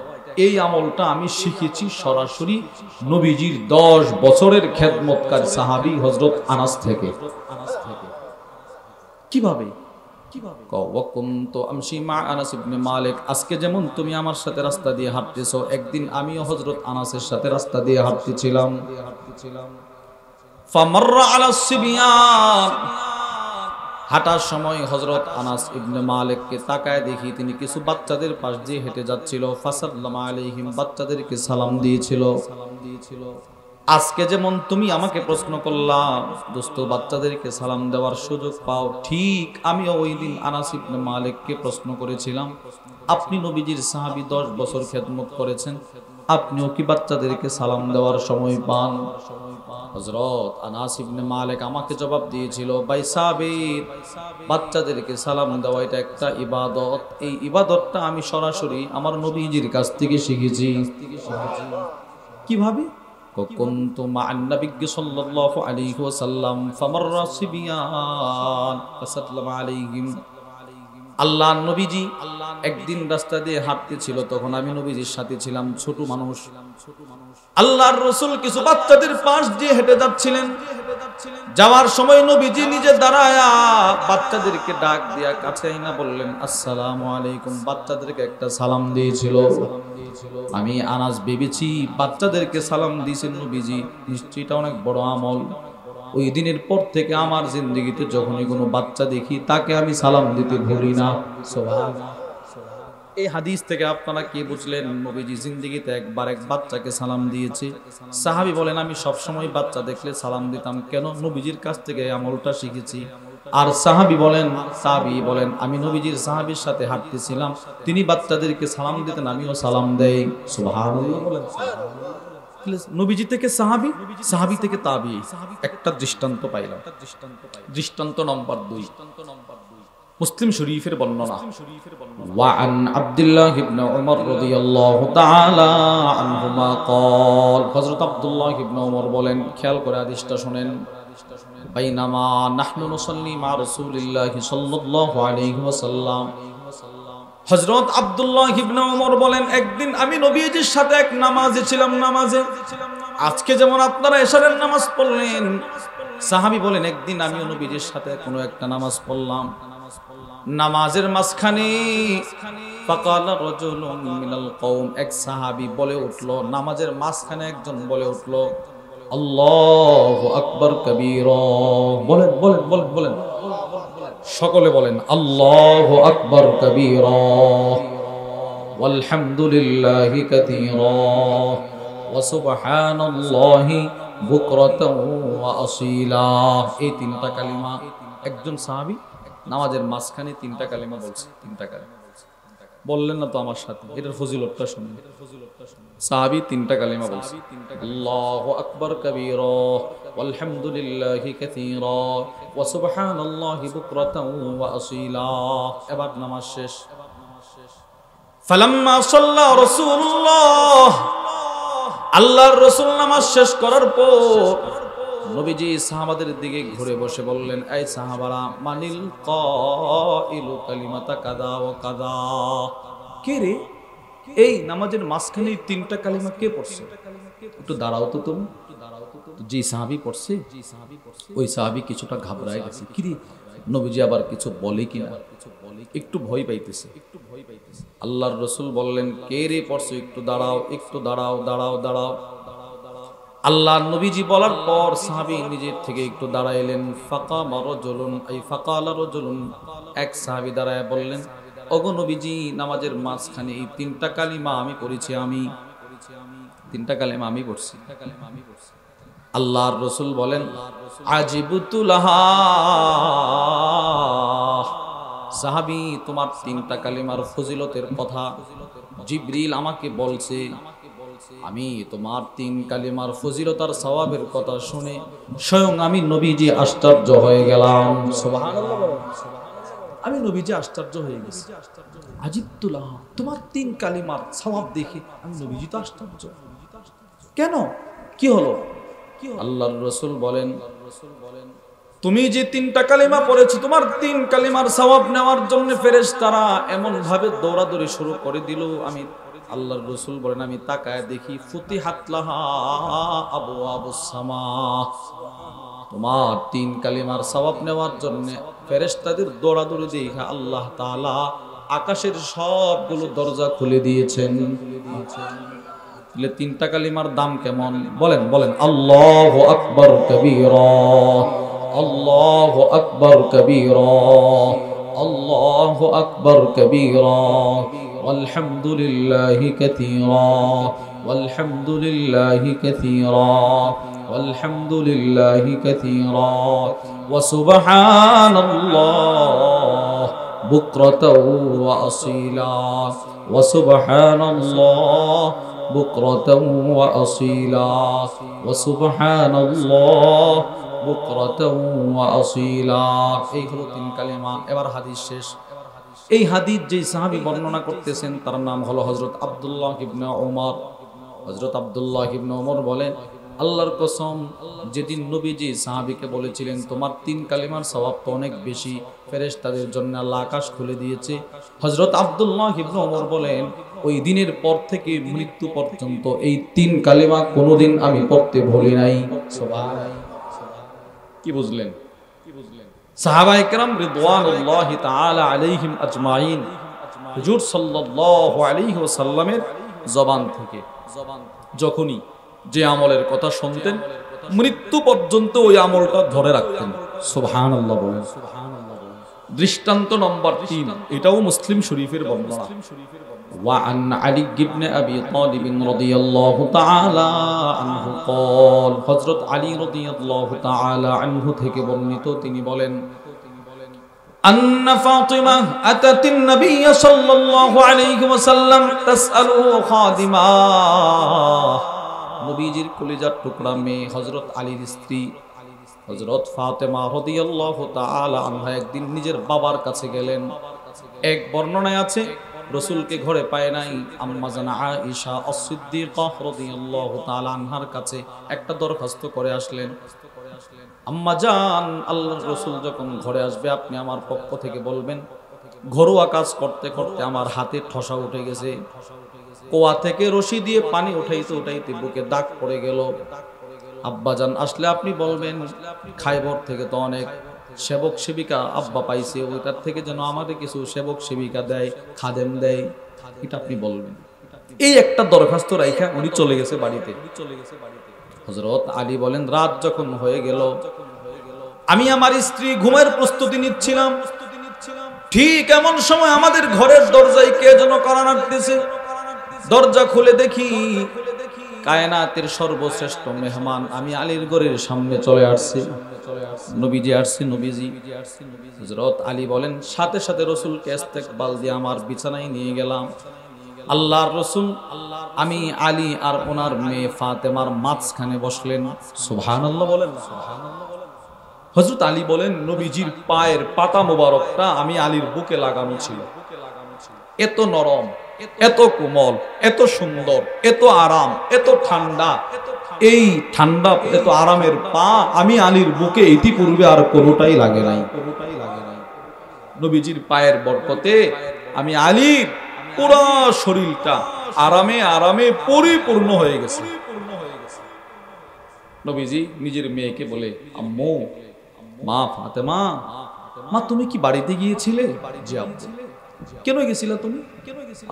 Speaker 1: এই আমলটা আমি শিখেছি সরাসরি নবীজির 10 বছরের খেদমতকার সাহাবী হযরত আনাস থেকে। কিভাবে? আজকে যেমন তুমি আমার সাথে রাস্তা দিয়ে হাঁটতেছো, একদিন আমিও হযরত আনাসের সাথে রাস্তা দিয়ে হাঁটতেছিলাম। হাঁটার সময় হযরত আনাস ইবনে মালিককে তাকায় দেখি তিনি কিছু বাচ্চাদের পাশ দিয়ে হেঁটে যাচ্ছিল। ফাসাল্লামু আলাইহিম, বাচ্চাদেরকে সালাম দিয়েছিল। আজকে যেমন তুমি আমাকে প্রশ্ন করলা দোস্ত বাচ্চাদেরকে সালাম দেওয়ার সুযোগ পাও, ঠিক আমিও ওই দিন আনাস ইবনে মালিককে প্রশ্ন করেছিলাম, আপনি নবীজির সাহাবী 10 বছর খেদমত করেছেন, আপনিও কি বাচ্চাদেরকে সালাম দেওয়ার সময় পান? হযরত আনাস ইবনে মালিক আমাকে জবাব দিয়েছিল, ভাই সাহাবীর বাচ্চাদেরকে সালাম দেওয়া এটা একটা ইবাদত, এই ইবাদতটা আমি সরাসরি আমার নবীজির কাছ থেকে শিখেছি। কিভাবে? কুনতু মা'আন নাবিয়্যি সাল্লাল্লাহু আলাইহি ওয়াসাল্লাম ফামাররা সিবিয়ান ফাসাল্লামু আলাইহিম। আল্লাহর নবীজি একদিন রাস্তা দিয়ে হাঁটতেছিল, তখন আমি নবীজির সাথে ছিলাম, ছোট মানুষ। আল্লাহর রাসূল কিছু বাচ্চাদের পাশ দিয়ে হেঁটে যাচ্ছিলেন। যাওয়ার সময় নবীজি নিজে দাঁড়ায়া বাচ্চাদেরকে ডাক দিয়া কাছে আইনা বললেন, আসসালামু আলাইকুম। বাচ্চাদেরকে একটা সালাম দিয়েছিল। আমি আনাস ভেবেছি বাচ্চাদেরকে সালাম দিয়েছেন নবীজি, নিশ্চয়ই এটা অনেক বড় আমল। ওই দিনের পর থেকে আমার জিন্দেগিতে যখনই কোনো বাচ্চা দেখি তাকে আমি সালাম দিতে ভুলি না। সুবহানাল্লাহ। এই হাদিস থেকে আপনারা কি বুঝলেন? নবীজি জিন্দেগিতে একবার এক বাচ্চাকে সালাম দিয়েছে। সাহাবী বলেন আমি সব সময় বাচ্চা দেখলে সালাম দিতাম, কেন? নবীজির কাছ থেকে এই আমলটা শিখেছি। আর সাহাবী বলেন আমি নবীজির সাহাবীর সাথে হাঁটতেছিলাম, তিনি বাচ্চাদেরকে সালাম দিতেন, আমিও সালাম দেই। সুবহানাল্লাহ বলেন। নবীজি থেকে সাহাবী, সাহাবী থেকে তাবী, একটা দৃষ্টান্ত পাইলাম। দৃষ্টান্ত নম্বর 2, মুসলিম শরীফের বর্ণনা। ওয়া আন আব্দুল্লাহ ইবনে উমর রাদিয়াল্লাহু তাআলা আনহুমা قال, হযরত আব্দুল্লাহ ইবনে উমর বলেন, খেয়াল করে হাদিসটা শুনেন, বাইনামা নাহনু নুসাল্লি মা রাসূলিল্লাহি সাল্লাল্লাহু আলাইহি ওয়াসাল্লাম। হযরত আব্দুল্লাহ ইবনে উমর বলেন, একদিন আমি নবীজির সাথে এক নামাজে ছিলাম। নামাজে আজকে যেমন আপনারা এশারের নামাজ পড়লেন, সাহাবী বলেন একদিন আমিও নবীজির সাথে কোনো একটা নামাজ পড়লাম। নামাজের মাঝখানে ফাকালা রাজুলুন মিনাল কওম, এক সাহাবী বলে উঠলো, নামাজের মাঝখানে একজন বলে উঠলো, আল্লাহু আকবার কবীরা। বলেন বলেন বলেন বলেন, সকলে বলেন, আল্লাহু আকবার কবীরা ওয়ালহামদুলিল্লাহি কাসীরা ওয়া সুবহানাল্লাহি বুকরাতাও ওয়া আসীলা। এই তিনটা কালিমা একজন সাহাবী নামাজের মাঝখানে তিনটা কালিমা বলছে। তিনটা কালিমা বললেন না তো আমার সাথে, এটার ফজিলতটা শুনুন। সাহাবী তিনটা কালিমা বলছে, আল্লাহু আকবার কবীরা ওয়ালহামদুলিল্লাহি কাসীরা ওয়া সুবহানাল্লাহি বুকরাতাও ওয়া আসীলা। এবার নামাজ শেষ। ফালাম্মা সাল্লা রাসূলুল্লাহ, আল্লাহর রাসূল নামাজ শেষ করার পর নবীজি সাহাবাদের দিকে ঘুরে বসে বললেন, এই সাহাবারা, মানিল কাইলু কালিমাতা কাযা ওয়া কাযা। কে রে এই নামাজের মাঝখানে তিনটা কালিমা কে পড়ছে? একটু দাঁড়াও তো তুমি। জি সাহাবী পড়ছে। ওই সাহাবী কিছুটা ঘাবড়ায় গেছে, কি রে নবীজি আবার কিছু বলে কিনা, একটু ভয় পাইতেছে। আল্লাহর রাসূল বললেন, কে রে পড়ছে? একটু দাঁড়াও, একটু দাঁড়াও, দাঁড়াও, দাঁড়াও। আল্লাহর নবীজি বলার পর সাহাবী নিজের থেকে একটু দাঁড়াইলেন। ফাকামা রাজুলুন, এই ফাকালা রাজুলুন, এক সাহাবী দাঁড়ায় বললেন, ওগো নবীজি, নামাজের মাঝখানে এই তিনটা কালিমা আমি পড়েছি, আমি তিনটা কালিমা আমি পড়ছি। আল্লাহর রাসূল বলেন, আজিবতু লাহা, সাহাবী তোমার তিনটা কালিমার ফজিলতের কথা জিবরিল আমাকে বলছে, আমি তোমার তিন কালিমার ফজিলত আর সওয়াবের কথা শুনে স্বয়ং আমি নবীজি আশ্চর্য হয়ে গেলাম। সুবহানাল্লাহ, আমি নবীজি আশ্চর্য হয়ে গেছি। আজিবতুল্লাহ, তোমার তিন কালিমার সওয়াব দেখে আমি নবীজি তো আশ্চর্য। কেন, কি হলো? আল্লাহর রাসূল বলেন, তুমি যে তিনটা কালিমা পড়েছো, তোমার তিন কালিমার সওয়াব নেওয়ার জন্য ফেরেশতারা এমন ভাবে দৌড়াদৌড়ি শুরু করে দিল, আমি আল্লাহর রাসূল বলেন আমি তাকায় দেখি ফুতিহাত লাহা আবওয়াবুস সামা, তোমার 3 কালিমার সওয়াব নেওয়ার জন্য ফেরেশতাদের দৌড়াদৌড়ি দেখে আল্লাহ তাআলা আকাশের সবগুলো দরজা খুলে দিয়েছেন। তাহলে 3টা কালিমার দাম কেমন বলেন বলেন। আল্লাহু আকবার কবীরা, আল্লাহু আকবার কবীরা, আল্লাহু আকবার কবীরা, আলহামদুলিল্লাহি কাসীরা, আলহামদুলিল্লাহি কাসীরা, আলহামদুলিল্লাহি কাসীরা, ওয়া সুবহানাল্লাহ বুকরাতাও ওয়া আসীলা, ওয়া সুবহানাল্লাহ বুকরাতাও ওয়া আসীলা, ওয়া সুবহানাল্লাহ বুকরাতাও ওয়া আসীলা। এই হলো 3 কালিমা। এবার হাদিস শেষ। এই হাদিস যে সাহাবী বর্ণনা করতেছেন তার নাম হলো হযরত আব্দুল্লাহ ইবনে ওমর। হযরত আব্দুল্লাহ ইবনে ওমর বলেন, আল্লাহর কসম, যেদিন নবীজি সাহাবীকে বলেছিলেন তোমার 3 কালিমার সওয়াব তো অনেক বেশি, ফেরেশতাদের জন্য আল্লাহ আকাশ খুলে দিয়েছে, হযরত আব্দুল্লাহ ইবনে ওমর বলেন ওই দিনের পর থেকে মৃত্যু পর্যন্ত এই 3 কালিমা কোনোদিন আমি পড়তে ভুলি নাই। সুবহানাল্লাহ। কি বুঝলেন? সাহাবায়ে কেরাম রিদওয়ানুল্লাহি তাআলা আলাইহিম আজমাইন হুজুর সাল্লাল্লাহু আলাইহি ওয়াসাল্লামের জবান থেকে যখনই যে আমলের কথা শুনতেন মৃত্যু পর্যন্ত ওই আমলটা ধরে রাখতেন। সুবহানাল্লাহ বলেন। দৃষ্টান্ত নম্বর 3, এটাও মুসলিম শরীফের বর্ণনা। وعن علي بن أبي طالب رضي الله تعالى عنه قال, হযরত আলী রাদিয়াল্লাহু তাআলা আনহু থেকে বর্ণিত, তিনি বলেন أن فاطمة أتت النبي صلى الله عليه وسلم تسأله خادما, নবীজির কলিজার টুকরা মেয়ে হযরত আলীর স্ত্রী হযরত ফাতেমা রাদিয়াল্লাহু তাআলা আনহা একদিন নিজের বাবার কাছে গেলেন। এক বর্ণনায় আছে রাসূলকে ঘরে পায় নাই, আম্মা জান আয়েশা আস-সিদ্দিকা রাদিয়াল্লাহু তাআলা আনহার কাছে একটা দরখাস্ত করে আসলেন, আম্মা জান, আল্লাহর রাসূল যখন ঘরে আসবে আপনি আমার পক্ষ থেকে বলবেন ঘরোয়া কাজ করতে করতে আমার হাতে ঠসা উঠে গেছে, কুয়া থেকে রশি দিয়ে পানি উঠাইতে উঠাইতে বুকে দাগ পড়ে গেল, আব্বাজান আসলে আপনি বলবেন খায়বর থেকে তো অনেক সেবক সেবিকা আব্বা পাইছে, ওইটার থেকে যেন আমাদের কিছু সেবক সেবিকা দেয়, খাদেম দেয়, এটা আপনি বলবেন। এই একটা দরখাস্ত রাইখা উনি চলে গেছে বাড়িতে। হযরত আলী বলেন রাত যখন হয়ে গেল আমি আমার স্ত্রী ঘুমের প্রস্তুতি নিচ্ছিলাম, ঠিক এমন সময় আমাদের ঘরের দরজায় কে যেন কড়া নাড়তেছে। দরজা খুলে দেখি কায়নাতের সর্বশ্রেষ্ঠ মেহমান আমি আলীর ঘরের সামনে চলে আসছি। নবীজি আসছে, নবীজি। হযরত আলী বলেন সাথে সাথে রাসূলকে ইস্তেকবাল দিয়ে আমার বিছানায় নিয়ে গেলাম। আল্লাহর রাসূল আমি আলী আর ওনার মেয়ে ফাতেমার মাঝখানে বসলেন। সুবহানাল্লাহ বলেন। হযরত আলী বলেন নবীজির পায়ের পাতা মোবারকটা আমি আলীর বুকে লাগানো ছিল। এত নরম, এত কোমল, এত সুন্দর, এত আরাম, এত ঠান্ডা, এই ঠান্ডা এত আরামের পা আমি আলীর বুকে ইতিপূর্বে আর কোনোটাই লাগে নাই। নবীজির পায়ের বরকতে আমি আলীর পুরো শরীরটা আরামে আরামে পরিপূর্ণ হয়ে গেছে। নবীজি নিজের মেয়েকে বলে আম্মু, মা ফাতেমা, মা তুমি কি বাড়িতে গিয়েছিলে? জি আব্বু। কেন গেছিলা তুমি?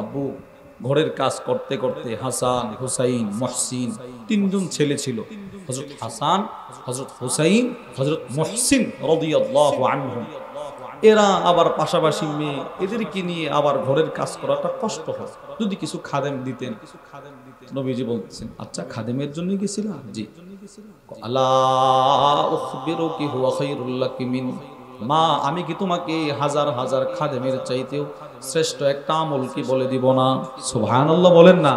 Speaker 1: আব্বু ঘরের কাজ করতে করতে হাসান, হুসাইন, মুহসিন 3 জন ছেলে ছিল। হযরত হাসান, হযরত হুসাইন, হযরত মুহসিন রাদিয়াল্লাহু আনহুম, এরা আবার পাশাপাশি মেয়ে, এদেরকে নিয়ে আবার ঘরের কাজ করাটা কষ্ট হয়, যদি কিছু খাদেম দিতেন। নবীজি বলতেছেন আচ্ছা খাদেমের জন্য গেছিলা? জি। আলা উখবিরুকি হুয়া খায়রুল লাকি মিন, মা আমি কি তোমাকে হাজার হাজার খাদেমের চাইতেও শ্রেষ্ঠ একটা আমল কি বলে দিব না? সুবহানাল্লাহ বলেন না।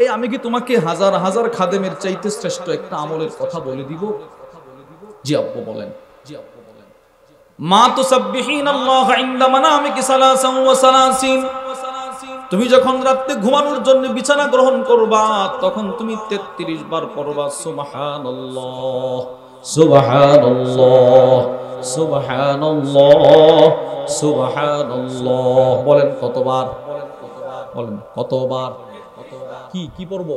Speaker 1: এই আমি কি তোমাকে হাজার হাজার খাদেমের চাইতে শ্রেষ্ঠ একটা আমলের কথা বলে দিব? জি আব্বু বলেন। মা তুসাব্বিহিনাল্লাহ ইনদা মানামিকি সালাসান ওয়া সালাসিন, তুমি যখন রাতে ঘুমানোর জন্য বিছানা গ্রহণ করবা তখন তুমি 33 বার পড়বা সুবহানাল্লাহ, সুবহানাল্লাহ, সুবহানাল্লাহ, সুবহানাল্লাহ। বলেন কতবার? বলেন কতবার? কি কি পড়ব?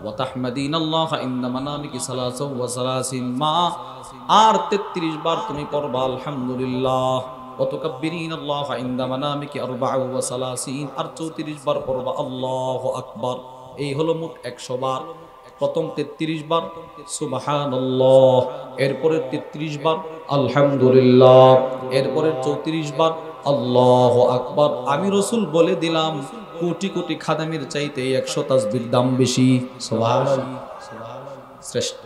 Speaker 1: ওয়া তাহমাদিনাল্লাহ ইনদা মানামিকি সালাসা ওয়া সালাসিন মা, আর 33 বার তুমি পড়বা আলহামদুলিল্লাহ। ওয়া তুকাব্বিরিনাল্লাহ ইনদা মানামিকি আরবা'a ওয়া সালাসিন, আর 34 বার পড়বা আল্লাহু আকবার। এই হলো মোট 100 বার। প্রথম 33 বার সুবহানাল্লাহ, এরপরে 33 বার আলহামদুলিল্লাহ, এরপরে 34 বার আল্লাহু আকবার। আমি রাসূল বলে দিলাম কোটি কোটি খাদামের চাইতে 100 তাসবির দাম বেশি। সুবহানাল্লাহ, শ্রেষ্ঠ।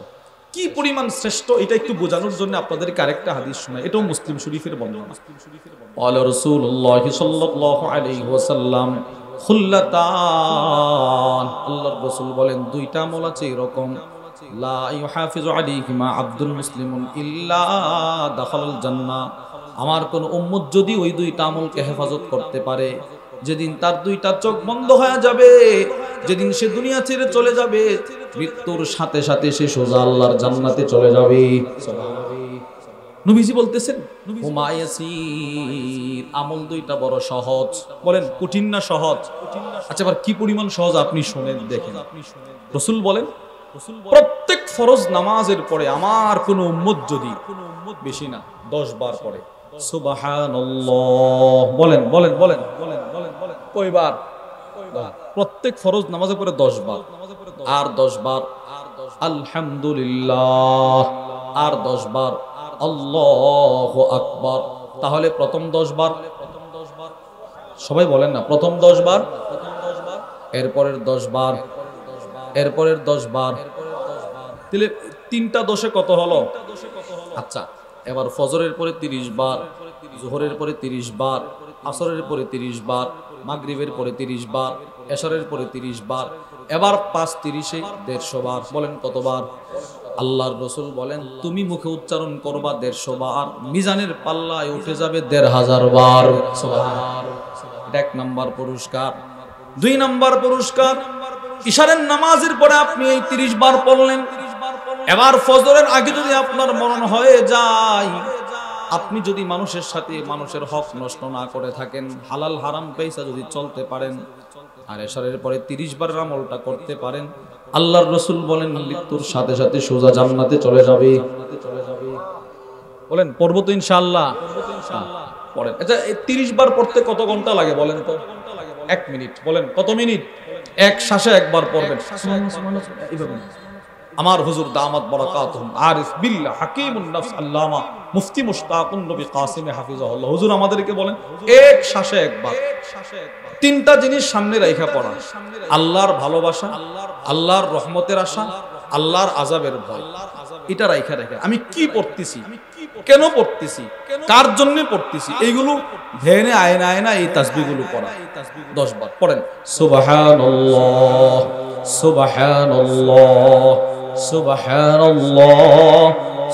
Speaker 1: কি পরিমাণ শ্রেষ্ঠ এটা একটু বোঝানোর জন্য আপনাদেরকে আরেকটা হাদিস শোনাই, এটাও মুসলিম শরীফের বর্ণনা। ক্বালা রাসূলুল্লাহ সাল্লাল্লাহু আলাইহি ওয়াসাল্লাম খুল্লাতান, আল্লাহর রাসূল বলেন দুইটা আমল আছে এরকম, লা ইউহাফিজু আলাইহিমা আবদুল মুসলিমুন ইল্লা দাখালাল জান্নাহ। আমার কোন উম্মত যদি ওই দুইটা আমলকে হেফাজত করতে পারে, যেদিন তার দুইটা চোখ বন্ধ হয়ে যাবে, যেদিন সে দুনিয়া ছেড়ে চলে যাবে, মৃত্যুর সাথে সাথে সে সোজা আল্লাহর জান্নাতে চলে যাবে। নবীজি বলতেছেন হুমা ইয়াসির, আমল দুইটা বড় সহজ। বলেন কঠিন না সহজ? আচ্ছা এবার কি পরিমাণ সহজ আপনি শুনেন দেখেন। রাসূল বলেন প্রত্যেক ফরজ নামাজের পরে আমার কোন উম্মত যদি বেশি না 10 বার পড়ে সুবহানাল্লাহ, বলেন বলেন বলেন বলেন বলেন বলেন কয়বার? প্রত্যেক ফরজ নামাজের পরে 10 বার, আর 10 বার আলহামদুলিল্লাহ, আর 10 বার আল্লাহু আকবার। তাহলে প্রথম 10 বার, সবাই বলেন না, প্রথম 10 বার, এরপরের 10 বার, এরপরের 10 বার, তাহলে 3টা 10-এ কত হলো? আচ্ছা এবার ফজরের পরে 30 বার, যোহরের পরে 30 বার, আসরের পরে 30 বার, মাগরিবের পরে 30 বার, এশারের পরে 30 বার, এবার 5-30-এ 150 বার। বলেন কতবার? আল্লাহর রাসূল বলেন তুমি মুখে উচ্চারণ করবা 150 বার, মিজানের পাল্লায় উঠে যাবে 1500 বার। সুবহানাল্লাহ, এটা 1 নাম্বার পুরস্কার। 2 নাম্বার পুরস্কার, ইশারের নামাজের পরে আপনি এই 30 বার পড়লেন, এবার ফজরের আগে যদি আপনার মরণ হয়ে যায়, আপনি যদি মানুষের সাথে মানুষের হক নষ্ট না করে থাকেন, হালাল হারাম পয়সা যদি চলতে পারেন, আর এশারের পরে 30 বারের আমলটা করতে পারেন, আল্লাহর রাসূল বলেন মৃত্যুর সাথে সাথে সোজা জান্নাতে চলে যাবে। বলেন পড়ব তো ইনশাআল্লাহ? পড়েন। আচ্ছা এই 30 বার পড়তে কত ঘন্টা লাগে বলেন তো? 1 মিনিট। বলেন কত মিনিট? এক শ্বাসে একবার পড়বেন। এইভাবে আমার হুজুর দামাত বারাকাতুহুম আরিফ বিল্লাহ হাকিমুন নফস আল্লামা মুফতি মুশতাকুন নবী কাসিম হাফিজাহুল্লাহ হুজুর আমাদেরকে বলেন এক শ্বাসে একবার 3টা জিনিস সামনে রাখা পড়া, আল্লাহর ভালোবাসা, আল্লাহর রহমতের আশা, আল্লাহর আযাবের ভয়। এটা রাখা রাখা আমি কি পড়তেছি, কেন পড়তেছি, কার জন্য পড়তেছি, এইগুলো ধ্যানে আয়না আয়না এই তাসবিহগুলো পড়া 10 বার পড়েন। সুবহানাল্লাহ সুবহানাল্লাহ সুবহানাল্লাহ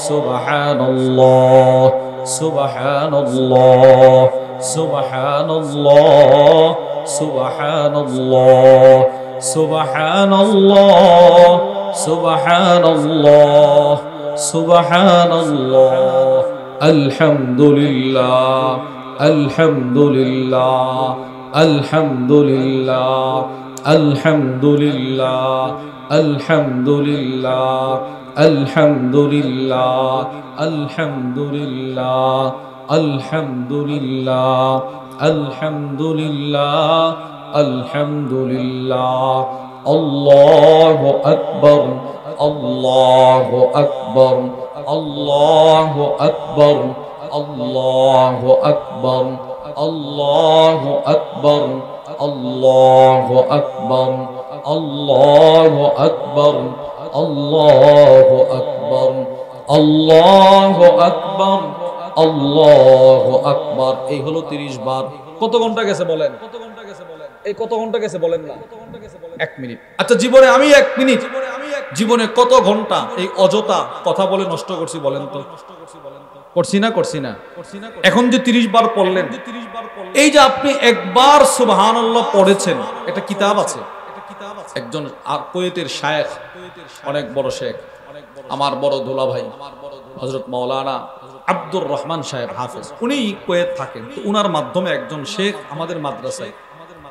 Speaker 1: সুবহানাল্লাহ সুবহানাল্লাহ সুবহানাল্লাহ সুবহানাল্লাহ সুবহানাল্লাহ সুবহানাল্লাহ সুবহানাল্লাহ আলহামদুলিল্লাহ আলহামদুলিল্লাহ আলহামদুলিল্লাহ আলহামদুলিল্লাহ আলহামদুলিল্লাহ আলহামদুলিল্লাহ আলহামদুলিল্লাহ আলহামদুলিল্লাহ আলহামদুলিল্লাহ আলহামদুলিল্লাহ আল্লাহু আকবার আল্লাহু আকবার আল্লাহু আকবার আল্লাহু আকবার আল্লাহু আকবার আল্লাহু আকবার আল্লাহু আকবার আল্লাহু আকবার আল্লাহু আকবার আল্লাহু আকবার। এই হলো 30 বার। কত ঘন্টা গেছে বলেন? এই কত ঘন্টা গেছে বলেন না? 1 মিনিট। আচ্ছা জীবনে আমি 1 মিনিট, জীবনে কত ঘন্টা এই অযথা কথা বলে নষ্ট করছি বলেন তো? করছি না করছি না? এখন যে 30 বার পড়লেন, এই যে আপনি একবার সুবহানাল্লাহ পড়েছেন, এটা কিতাব আছে। একজন কুয়েতের শায়েখ, অনেক বড় শেখ, আমার বড় দুলা ভাই হযরত মাওলানা আব্দুর রহমান সাহেব হাফেজ, উনি কুয়েত থাকেন। তো উনার মাধ্যমে একজন শেখ আমাদের মাদ্রাসায়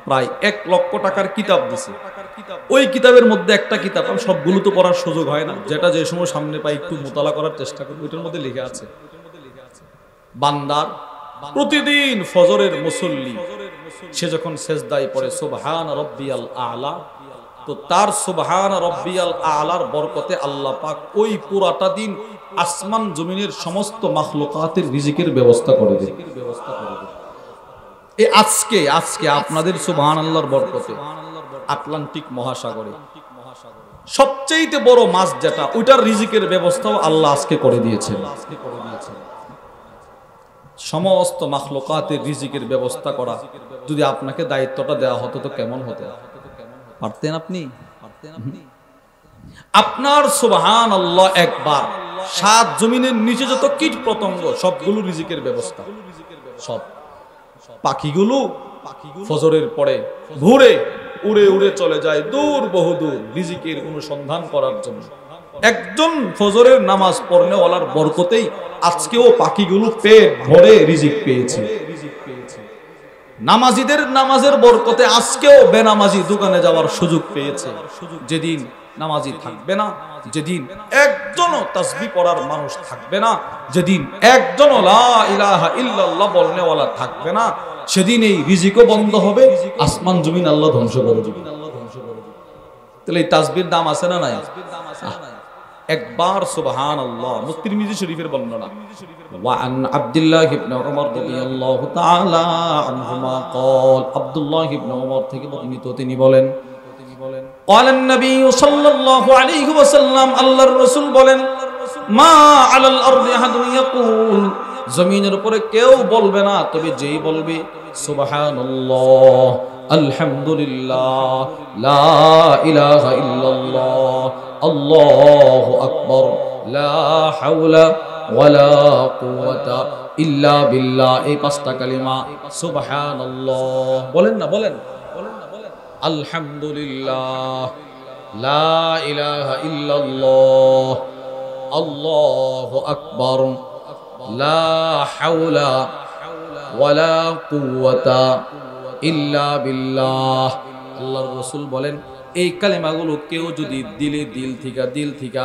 Speaker 2: প্রায় 1 লক্ষ টাকার কিতাব দিছে। ওই কিতাবের মধ্যে একটা কিতাব, সবগুলো তো পড়ার সুযোগ হয় না, যেটা যে সময় সামনে পাই একটু মোতালা করার চেষ্টা করি, ওইটার মধ্যে লেখা আছে বান্দার প্রতিদিন ফজরের মুসল্লি সে যখন সেজদায় পড়ে সুবহান রাব্বিয়াল আ'লা, তো তার সুবহান রাব্বিয়াল আ'লার বরকতে আল্লাহ পাক ওই পুরাটা দিন আসমান জমিনের সমস্ত মাখলুকাতের রিজিকের ব্যবস্থা করে দেন। এই আজকে আপনাদের সুবহানাল্লাহর বরকতে আটলান্টিক মহাসাগরে সবচেয়ে বড় মাছ যেটা, ওইটার রিজিকের ব্যবস্থাও আল্লাহ আজকে করে দিয়েছেন। সমস্ত মাখলুকাতের রিজিকের ব্যবস্থা করা যদি আপনাকে দায়িত্বটা দেওয়া হতো তো কেমন হতো? পারতেন আপনি? আপনার সুবহানাল্লাহ একবার 7 জমিনের নিচে যত কীট পতঙ্গ সবগুলো রিজিকের ব্যবস্থা। সব পাখিগুলো ফজরের পরে ঘুরে উড়ে উড়ে চলে যায় দূর বহুদূর রিজিকের অনুসন্ধান করার জন্য। একজন ফজরের নামাজ পড়নেওয়ালার বরকতেই আজকেও পাখিগুলো পেট ভরে রিজিক পেয়েছে। নামাজিদের নামাজের বরকতে আজকেও বেনামাজি দোকানে যাওয়ার সুযোগ পেয়েছে। যেদিন নামাজি থাকবে না, যেদিন একজনও তাসবিহ পড়ার মানুষ থাকবে না, যেদিন একজনও লা ইলাহা ইল্লাল্লাহ বলনেওয়ালা থাকবে না, সেদিন এই রিজিকও বন্ধ হবে, আসমান জমিন আল্লাহ ধ্বংস করে দিবেন। তাহলে এই তাসবিহর দাম আছে না নাই? একবার সুবহানাল্লাহ। তিরমিজি শরীফের বর্ণনা, ওয়া আন আব্দুল্লাহ ইবনে উমর রাদিয়াল্লাহু তাআলা আনহুমা ক্বাল, আব্দুল্লাহ ইবনে উমর থেকে বর্ণিত তিনি বলেন, ক্বালান নবী সাল্লাল্লাহু আলাইহি ওয়াসাল্লাম, আল্লাহর রাসূল বলেন, মা আলাল আরদি আহাদুন ইয়াকুল, জমিনের উপরে কেউ বলবে না, তবে যেই বলবে সুবহানাল্লাহ, আলহামদুলিল্লাহ, লা ইলাহা ইল্লাল্লাহ, আল্লাহু আকবার, লা হাওলা ওয়ালা কুওয়াতা ইল্লা বিল্লাহ, এই 5টা কালিমা সুবহানাল্লাহ বলেন না, বলেন আলহামদুলিল্লাহ, লা ইলাহা ইল্লাল্লাহ, আল্লাহু আকবার, লা হাওলা ওয়ালা কুওয়াতা ইল্লা বিল্লাহ। আল্লাহর রাসূল বলেন, এই কালেমাগুলো কেউ যদি দিল থেকে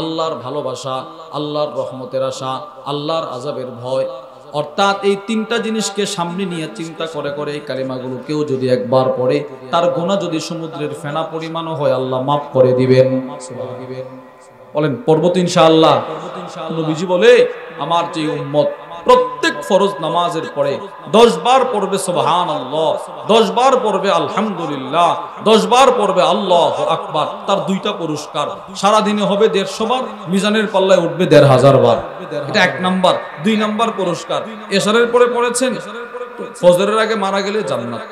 Speaker 2: আল্লাহর ভালোবাসা, আল্লাহর রহমতের আশা, আল্লাহর আযাবের ভয়, অর্থাৎ এই 3টা জিনিসকে সামনে নিয়ে চিন্তা করে করে এই কালেমাগুলো কেউ যদি একবার পড়ে, তার গুনাহ যদি সমুদ্রের ফেনা পরিমাণও হয় আল্লাহ মাফ করে দিবেন। বলেন পড়ব তো ইনশাআল্লাহ? নবীজি বলে, আমার যে উম্মত প্রত্যেক ফরজ নামাজের পরে 10 বার পড়বে সুবহানাল্লাহ, 10 বার পড়বে আলহামদুলিল্লাহ, 10 বার পড়বে আল্লাহু আকবার, তার 2টা পুরস্কার, সারা দিনে হবে 150 বার, মিজানের পাল্লায় উঠবে 1500 বার। এটা 1 নাম্বার। 2 নাম্বার পুরস্কার, এশারের পরে পড়েছেন, ফজরের আগে মারা গেলে জান্নাত।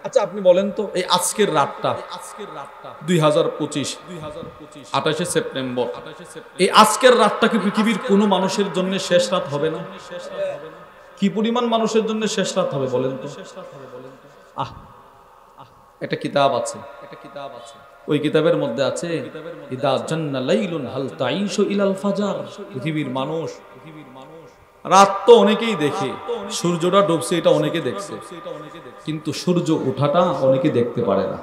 Speaker 2: আচ্ছা আপনি বলেন তো, এই আজকের রাতটা 2025 28শে সেপ্টেম্বর, এই আজকের রাতটা কি পৃথিবীর কোনো মানুষের জন্য শেষ রাত হবে না? কি পরিমাণ মানুষের জন্য শেষ রাত হবে বলেন তো? একটা কিতাব আছে, ওই কিতাবের মধ্যে আছে, ইদা জান্না লাইলুন হাল তাঈশু ইলাল ফাজার। পৃথিবীর মানুষ রাত তো অনেকেই দেখে, সূর্যটা ডুবছে এটা অনেকে দেখছে, কিন্তু সূর্য ওঠাটা অনেকে দেখতে পারে না।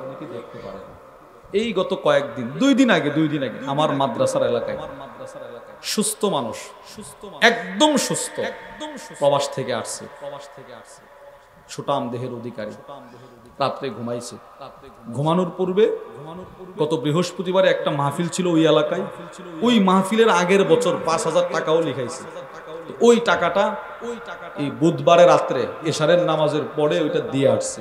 Speaker 2: এই গত কয়েকদিন, 2 দিন আগে আমার মাদ্রাসার এলাকায় সুস্থ মানুষ, একদম সুস্থ, প্রবাস থেকে আসছে, সুটাম দেহের অধিকারী, রাত্রে ঘুমাইছে। ঘুমানোর পূর্বে গত বৃহস্পতিবারে একটা মাহফিল ছিল ওই এলাকায়, ওই মাহফিলের আগের বছর 5000 টাকাও লিখাইছে। ওই টাকাটা এই বুধবারে রাত্রে এশারের নামাজের পরে ওইটা দিয়ে আসছে।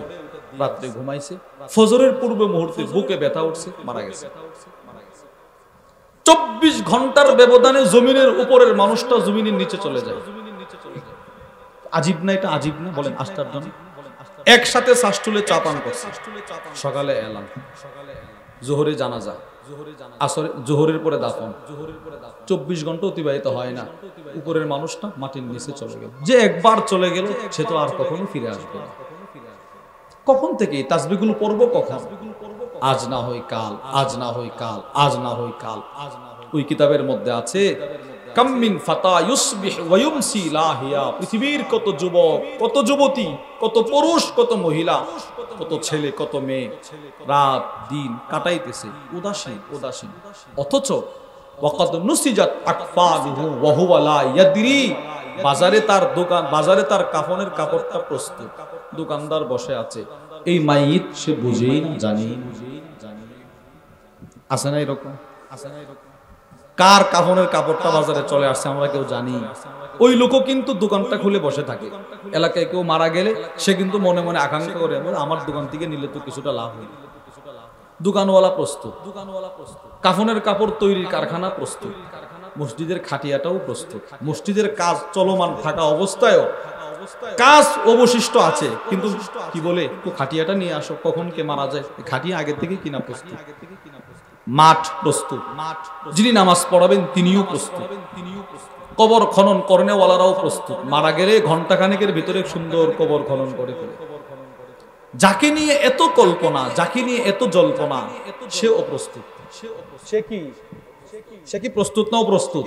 Speaker 2: রাত্রে ঘুমাইছে, ফজরের পূর্বে মুহূর্তে বুকে ব্যথা উঠছে, মারা গেছে। 24 ঘন্টার ব্যবধানে জমিনের উপরের মানুষটা জমিনের নিচে চলে যায়। আজীব না এটা? আজীব না? বলেন আশ্চর্য না? একসাথে শাস্তুলে চা পান করছে, সকালে এলাম, জোহরে জানাজা, আসরে জোহরের পরে দাফন, 24 ঘন্টা অতিবাহিত হয় না, উপরের মানুষটা মাটির নিচে চলে গেল। যে একবার চলে গেল সে তো আর কখনো ফিরে আসবে না। কখন থেকে এই তাসবিহগুলো পড়বো? কখন? আজ না হয় কাল, আজ না হয় কাল, আজ না হয় কাল। ওই কিতাবের মধ্যে আছে,
Speaker 1: কাম মিন ফাতা ইউসবিহ ওয়া ইউমসি লাহিয়া, পৃথিবীর কত যুবক, কত যুবতী, কত পুরুষ, কত মহিলা, কত ছেলে, কত মেয়ে রাত দিন কাটাইতেছে উদাসীন উদাসীন, অথচ ওয়াকাদ নুসিজাত আকফালুহু ওয়া হুয়া লা ইয়াদরি, বাজারে তার দোকান, বাজারে তার কাফনের কাপড়টা প্রস্তুত, দোকানদার বসে আছে, এই মাইয়িত সে বুঝেই না, জানি আছে না এরকম? কার কাফনের কাপড়টা বাজারে চলে আসছে আমরা কেউ জানি। ওই লোকও কিন্তু দোকানটা খুলে বসে থাকে, এলাকায় কেউ মারা গেলে সে কিন্তু মনে মনে আকাঙ্ক্ষা করে আমার দোকান থেকে নিলে তো কিছুটা লাভ হয়। দোকানওয়ালা প্রস্তুত, কাফনের কাপড় তৈরির কারখানা প্রস্তুত, মসজিদের খাটিয়াটাও প্রস্তুত, মসজিদের কাজ চলমান থাকা অবস্থায়ও কাজ অবশিষ্ট আছে, কিন্তু কি বলে খাটিয়াটা নিয়ে আসো, কখন কে মারা যায়, খাটিয়া আগে থেকে কিনা প্রস্তুত, মাঠ প্রস্তুত, যিনি নামাজ পড়াবেন তিনিও প্রস্তুত, কবর খনন করেনেওয়ালারাও প্রস্তুত, মারা গেলে ঘন্টাখানেকের ভিতরে সুন্দর কবর খনন করে ফেলে। যাকে নিয়ে এত কল্পনা, যাকে নিয়ে এত জল্পনা, সে অপ্রস্তুত। সে কি প্রস্তুত নাও প্রস্তুত?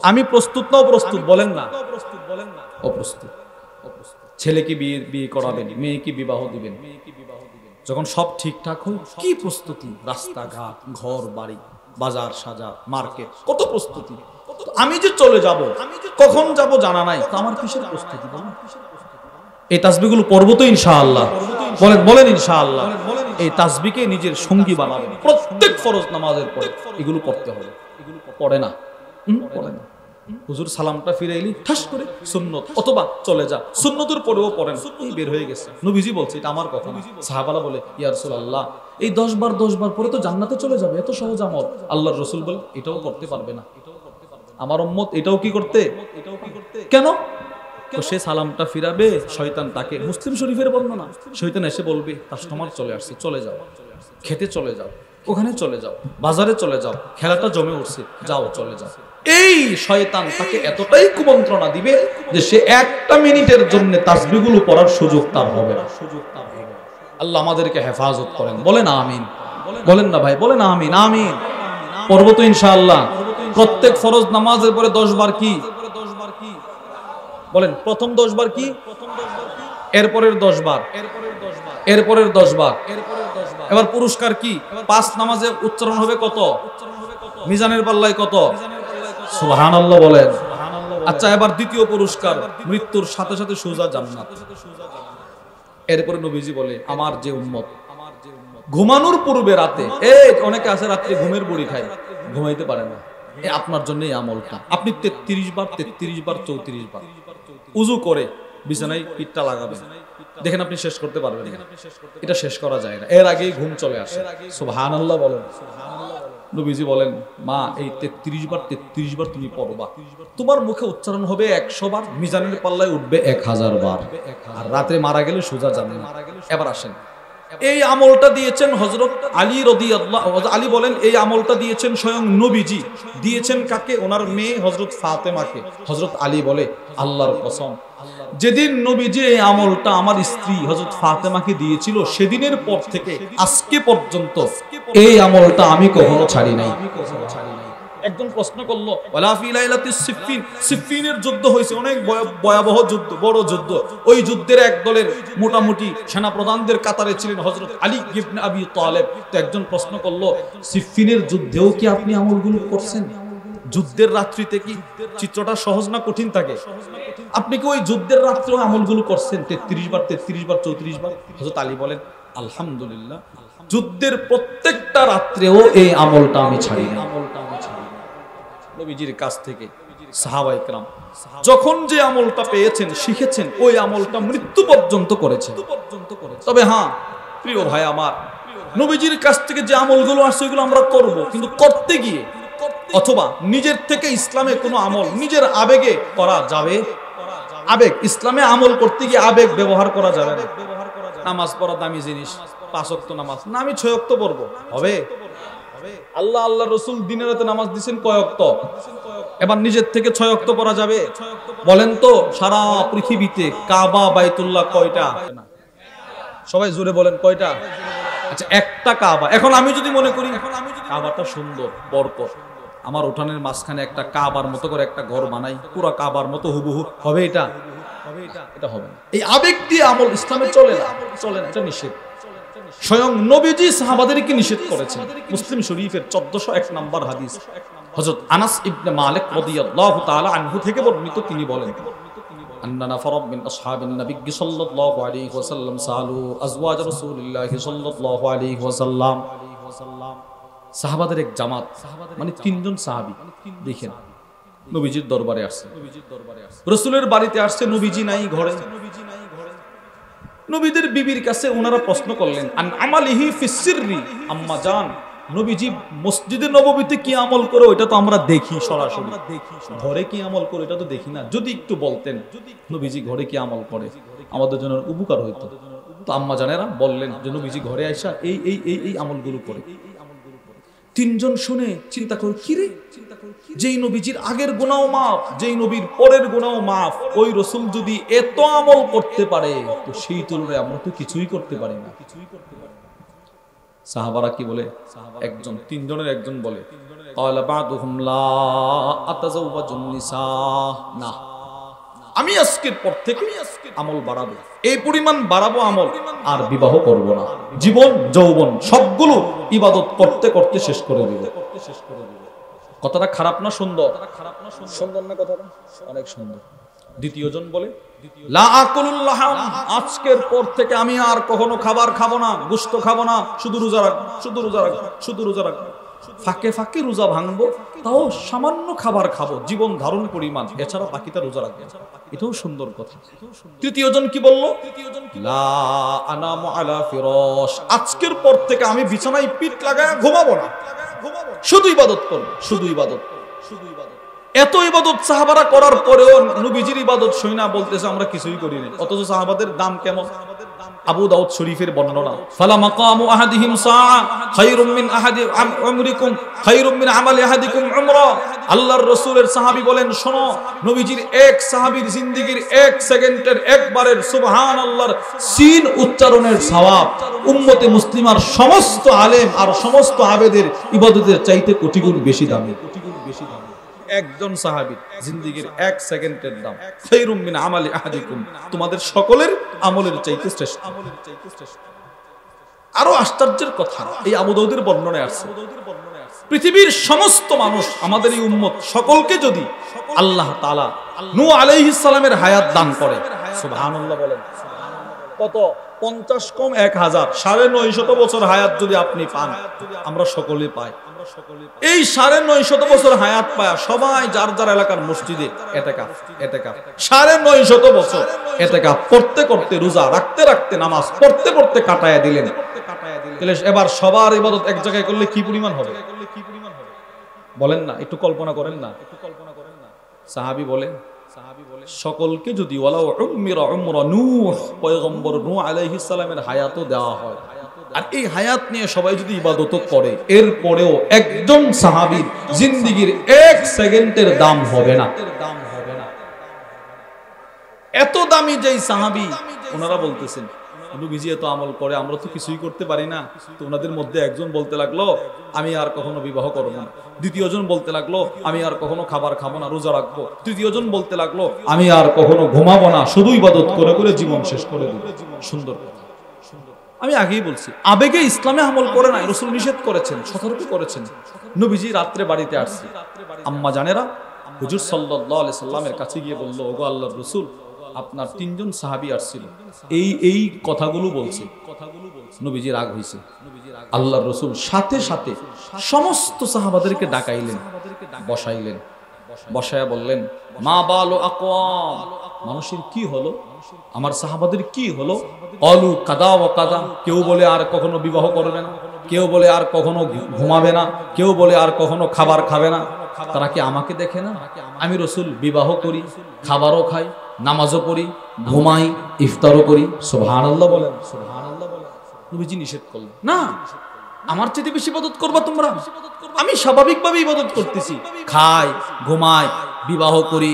Speaker 1: আমি প্রস্তুত নাও প্রস্তুত, বলেন না অপ্রস্তুত। ছেলেকে বিয়ে করাবেন, মেয়েকে বিবাহ দিবেন, যখন সব ঠিকঠাক হয় কি প্রস্তুতি, রাস্তাঘাট, ঘর বাড়ি, বাজার সাজার, মার্কেট, কত প্রস্তুতি। আমি যে চলে যাব, কখন যাব জানা নাই, তো আমার কিসের প্রস্তুতি? এই তাসবিহগুলো পড়বো তো ইনশাআল্লাহ, বলেন বলেন ইনশাআল্লাহ। এই তাসবিহকে নিজের সঙ্গী বানাবেন, প্রত্যেক ফরজ নামাজের পরে এগুলো পড়তে হবে। পড়ে না, পড়ে না। হুজুর সালামটা ফিরে এলি ঠাস করে সুন্নত, অথবা চলে যা, সুন্নতের পরেও পড়েন, এই বের হয়ে গেছে। নবীজি বলছে, এটা আমার কথা না। সাহাবারা বলে, ইয়া রাসূলুল্লাহ, এই 10 বার পরে তো জান্নাতে চলে যাবে, এত সহজ আমল। আল্লাহর রাসূল বলে, এটাও করতে পারবে না আমার উম্মত, এটাও কি করতে, কেন? তো সে সালামটা ফিরাবে, শয়তান তাকে, মুসলিম শরীফের বর্ণনা, শয়তান এসে বলবে, কাস্টমার চলে আসছে, চলে যাও, খেতে চলে যাও, ওখানে চলে যাও, বাজারে চলে যাও, খেলাটা জমে উঠছে, যাও চলে যাও। এই শয়তান তাকে এতটাই কুমন্ত্রণা দিবে যে সে একটা মিনিটের জন্য তাসবিহগুলো পড়ার সুযোগ তার হবে না। আল্লাহ আমাদেরকে হেফাজত করেন, বলেন আমিন। বলেন না ভাই, বলেন আমিন। আমিন পড়ব তো ইনশাআল্লাহ। প্রত্যেক ফরজ নামাজের পরে 10 বার কি বলেন? প্রথম 10 বার কি, এরপরের 10 বার, এরপরের 10 বার। এবার পুরস্কার কি? 5 নামাজে উচ্চারণ হবে কত? মিজানের পাল্লায় কত? সুবহানাল্লাহ বলেন। আচ্ছা, এবার দ্বিতীয় পুরস্কার, মৃত্যুর সাথে সাথে সোজা জান্নাত। এরপরে নবীজি বলে, আমার যে উম্মত ঘুমানোর পূর্বে রাতে, এই অনেকে আছে রাত্রে ঘুমের বড়ি খায়, ঘুমাইতে পারে না, আপনার জন্য এই আমলটা। আপনি 33 বার 34 বার উযু করে বিছানায় পিঠটা লাগাবেন, দেখেন আপনি শেষ করতে পারবেন না। এটা শেষ করা যায় না, এর আগেই ঘুম চলে আসে। সুবহানাল্লাহ বলেন। নবীজি বলেন, মা, এই 33 বার তুমি পড়বা, তোমার মুখে উচ্চারণ হবে 100 বার, মিজানের পাল্লায় উঠবে 1000 বার, আর রাতে মারা গেলে সোজা জান্নাত। এবার আসেন, এই আমলটা দিয়েছেন হযরত আলী রাদিয়াল্লাহু আনহু। আলী বলেন, এই আমলটা দিয়েছেন স্বয়ং নবীজি। দিয়েছেন কাকে? ওনার মেয়ে হযরত ফাতেমাকে। হযরত আলী বলে, আল্লাহর কসম, যেদিন নবীজি এই আমলটা আমার স্ত্রী হযরত ফাতেমাকে দিয়েছিল, সেদিনের পর থেকে আজকে পর্যন্ত এই আমলটা আমি কখনো ছাড়ি নাই। একজন প্রশ্ন করলো, ওয়ালা ফি লাইলাতিস সিফফিন, সিফফিনের যুদ্ধ হয়েছে, অনেক ভয়াবহ যুদ্ধ, বড় যুদ্ধ। ওই যুদ্ধের এক দলের মোটামুটি সেনাপ্রধানদের কাতারে ছিলেন হযরত আলী ইবনে আবি তালেব। তো একজন প্রশ্ন করলো, সিফফিনের যুদ্ধেও কি আপনি আমলগুলো করছেন? যুদ্ধের রাত্রিতে কি চিত্রটা সহজ না কঠিন থাকে? আপনি কি ওই যুদ্ধের রাত্রেও আমলগুলো করছেন 33 বার 34 বার? হযরত আলী বলেন, আলহামদুলিল্লাহ, যুদ্ধের প্রত্যেকটা রাত্রেও এই আমলটা আমি ছাড়ি না। নবীজির কাছ থেকে সাহাবায়ে কেরাম যখন যে আমলটা পেয়েছেন, শিখেছেন, ওই আমলটা মৃত্যু পর্যন্ত করেছেন। তবে হ্যাঁ প্রিয় ভাই আমার, নবীজির কাছ থেকে যে আমলগুলো আসছে ওইগুলো আমরা করব, কিন্তু করতে গিয়ে অথবা নিজের থেকে ইসলামে কোনো আমল নিজের আবেগে করা যাবে? আবেগ, ইসলামে আমল করতে গিয়ে আবেগ ব্যবহার করা যাবে না। নামাজ পড়া দামি জিনিস, 5 ওয়াক্ত নামাজ না, আমি 6 ওয়াক্ত পড়বো, হবে? আল্লাহ রাসূল দিনের রাতে নামাজ দিয়েছেন কয় ওয়াক্ত? এবার নিজের থেকে 6 ওয়াক্ত পড়া যাবে? বলেন তো, সারা পৃথিবীতে কাবা বাইতুল্লাহ কয়টা? সবাই জোরে বলেন, কয়টা? আচ্ছা, একটা কাবা। এখন আমি যদি মনে করি কাবাটা সুন্দর, বরকত, আমার উঠানের মাঝখানে একটা কাবার মতো করে একটা ঘর বানাই, পুরো কাবার মতো হুবহু হবে, এটা এটা হবে না। এই আবেগ দিয়ে আমল ইসলামে চলে না, চলে না, এটা নিষেধ। স্বয়ং নবীজি সাহাবাদেরকে নিষেধ করেছেন। মুসলিম শরীফের 1401 নম্বর হাদিস, হযরত আনাস ইবনে মালিক রাদিয়াল্লাহু তাআলা আনহু থেকে বর্ণিত, তিনি বলেন, আন্না নাফারাম মিন আসহাবিন নবী সাল্লাল্লাহু আলাইহি ওয়াসাল্লাম সালু আজওয়াজ রাসূলিল্লাহি সাল্লাল্লাহু আলাইহি ওয়াসাল্লাম। সাহাবাদের এক জামাত, মানে তিনজন সাহাবী দেখেন নবীজির দরবারে আসছে, রাসূলের বাড়িতে আসছে, নবীজি নাই ঘরে। নবীদের বিবির কাছে ওনারা প্রশ্ন করলেন, আন আমালিহি ফিস সিররি, আম্মা জান, নবীজি মসজিদে নববীতে কি আমল করে ওইটা তো আমরা দেখি সরাসরি, ঘরে কি আমল করে এটা তো দেখি না, যদি একটু বলতেন নবীজি ঘরে কি আমল করে আমাদের জন্য উপকার হইতো। তো আম্মা জানেরা বললেন যে নবীজি ঘরে আইসা এই এই এই এই আমলগুলো করে। তিনজন শুনে চিন্তা করে, কি রে, যেই নবীজির আগের গুনাহ মাফ, যেই নবীর পরের গুনাহ মাফ, ওই রাসূল যদি এত আমল করতে পারে তো সেই তুলনায় আমরা তো কিছুই করতে পারি না। সাহাবারা কি বলে, একজন, তিনজনের একজন বলে, ক্বালা বা'দুহুম লা আতাযাওয়াজুন নিসা, না আমি আজকের পর থেকে আমল বাড়াবো, এই পরিমাণ বাড়াবো আমল, আর বিবাহ করব না, জীবন যৌবন সবগুলো ইবাদত করতে করতে শেষ করে দেব। কথাটা খারাপ না সুন্দর? সুন্দর না কথাটা? অনেক সুন্দর। দ্বিতীয়জন বলে, লা আকুলুল লাহাম, আজকের পর থেকে আমি আর কখনো খাবার খাবো না, গোশত খাবো না, শুধু রোজা রাখবো, শুধু রোজা রাখবো, শুধু রোজা রাখবো, ফাঁকে ফাঁকে রোজা ভাঙবো, তাও সামান্য খাবার খাবো জীবন ধারণ পরিমাণ, এছাড়া বাকিটা রোজা রাখবো। এটাও সুন্দর কথা। তৃতীয়জন কি বলল, লা আনামু আলা ফিরাশ, আজকের পর থেকে আমি বিছানায় পিঠ লাগায় ঘুমাবো না, শুধু ইবাদত করবো, শুধু ইবাদত, শুধু ইবাদত। এত ইবাদত সাহাবারা করার পরেও নবীজির ইবাদত শুনা বলতেছে আমরা কিছুই করি না, অথচ সাহাবাদের দাম কেমন। আবু দাউদ শরীফের বর্ণনা, ফালা মাকামু আহাদিহিম সাআ খায়রুম মিন আহাদি উমরিকুম খায়রুম মিন আমালি আহাদিকুম উমরা। আল্লাহর রাসূলের সাহাবী বলেন, শোনো, নবীজির এক সাহাবীর জিন্দেগীর এক সেকেন্ডের একবারের সুবহানাল্লাহর সিন উচ্চারণের সওয়াব উম্মতে মুসলিমার সমস্ত আলেম আর সমস্ত আবেদের ইবাদতের চাইতে কোটি গুণ বেশি দামি। একজন সাহাবীর জিন্দেগীর এক সেকেন্ডের দাম খায়রুম মিন আমালি আহাদিকুম, তোমাদের সকলের আমলের চাইতে শ্রেষ্ঠ। আরো আশ্চর্যের কথা, এই আবু দাউদের বর্ণনায় আছে, পৃথিবীর সমস্ত মানুষ, আমাদের এই উম্মত সকলকে যদি আল্লাহ তাআলা নূহ আলাইহিস সালামের হায়াত দান করে, সুবহানাল্লাহ বলেন, কত 50 কম 1000, 950 বছর হায়াত যদি আপনি পান, আমরা সকলে পাই। এই 950 বছর হায়াত পায় সবাই যার যার এলাকার মসজিদে এতেকাফ, এতেকাফ 950 বছর এতেকাফ করতে করতে, রোজা রাখতে রাখতে, নামাজ পড়তে পড়তে কাটায়া দিলেন। তাহলে এবার সবার ইবাদত এক জায়গায় করলে কি পরিমাণ হবে বলেন না, একটু কল্পনা করেন না। সাহাবী বলে, সকলকে যদি ওয়ালাউ উম্মিরা উমরা নূহ, পয়গম্বর নূহ আলাইহিস সালামের হায়াতও দেওয়া হয়, আর এই হায়াত নিয়ে সবাই যদি ইবাদত করে, এরপরেও একজন সাহাবীর জিন্দেগীর এক সেকেন্ডের দাম হবে না। এত দামি যেই সাহাবী, ওনারা বলতেছেন নবীজি এত আমল করে, আমরা তো কিছুই করতে পারি না। তো ওনাদের মধ্যে একজন বলতে লাগলো, আমি আর কখনো বিবাহ করব না। দ্বিতীয়জন বলতে লাগলো, আমি আর কখনো খাবার খাবো না, রোজা রাখবো। তৃতীয়জন বলতে লাগলো, আমি আর কখনো ঘুমাবো না, শুধু ইবাদত করে করে জীবন শেষ করে দেব। সুন্দর কথা। আমি আগেই বলছি, আবেগে ইসলামে আমল করে না, রাসূল নিষেধ করেছেন, সতর্ক করেছেন। নবীজি রাত্রে বাড়িতে আসছে, আম্মা জানেরা হুজুর সাল্লাল্লাহু আলাইহি সাল্লামের কাছে গিয়ে বলল, ওগো আল্লাহর রাসূল, আপনার তিনজন সাহাবী আসছিল, এই এই কথাগুলো বলছে। নবীজি রাগ হইছে। আল্লাহর রাসূল সাথে সাথে সমস্ত সাহাবাদেরকে ডাকাইলেন, বসাইলেন, বসায়া বললেন, মা বালু আকওয়াম, মানুষের কি হলো, আমার সাহাবাদের কি হলো। অলু কাদা ও কাদা, কেউ বলে আর কখনো বিবাহ করবে না, কেউ বলে আর কখনো ঘুমাবে না, কেউ বলে আর কখনো খাবার খাবে না। তারা কি আমাকে দেখে না? আমি রাসূল বিবাহ করি, খাবারও খাই, নামাজও পড়ি, ঘুমাই, ইফতারও করি। সুবহানাল্লাহ বলেন, সুবহানাল্লাহ বলেন। নবীজি নিষেধ করলেন, না, আমার চেয়ে বেশি ইবাদত করবা তোমরা? আমি স্বাভাবিকভাবে ইবাদত করতেছি, খাই, ঘুমাই, বিবাহ করি,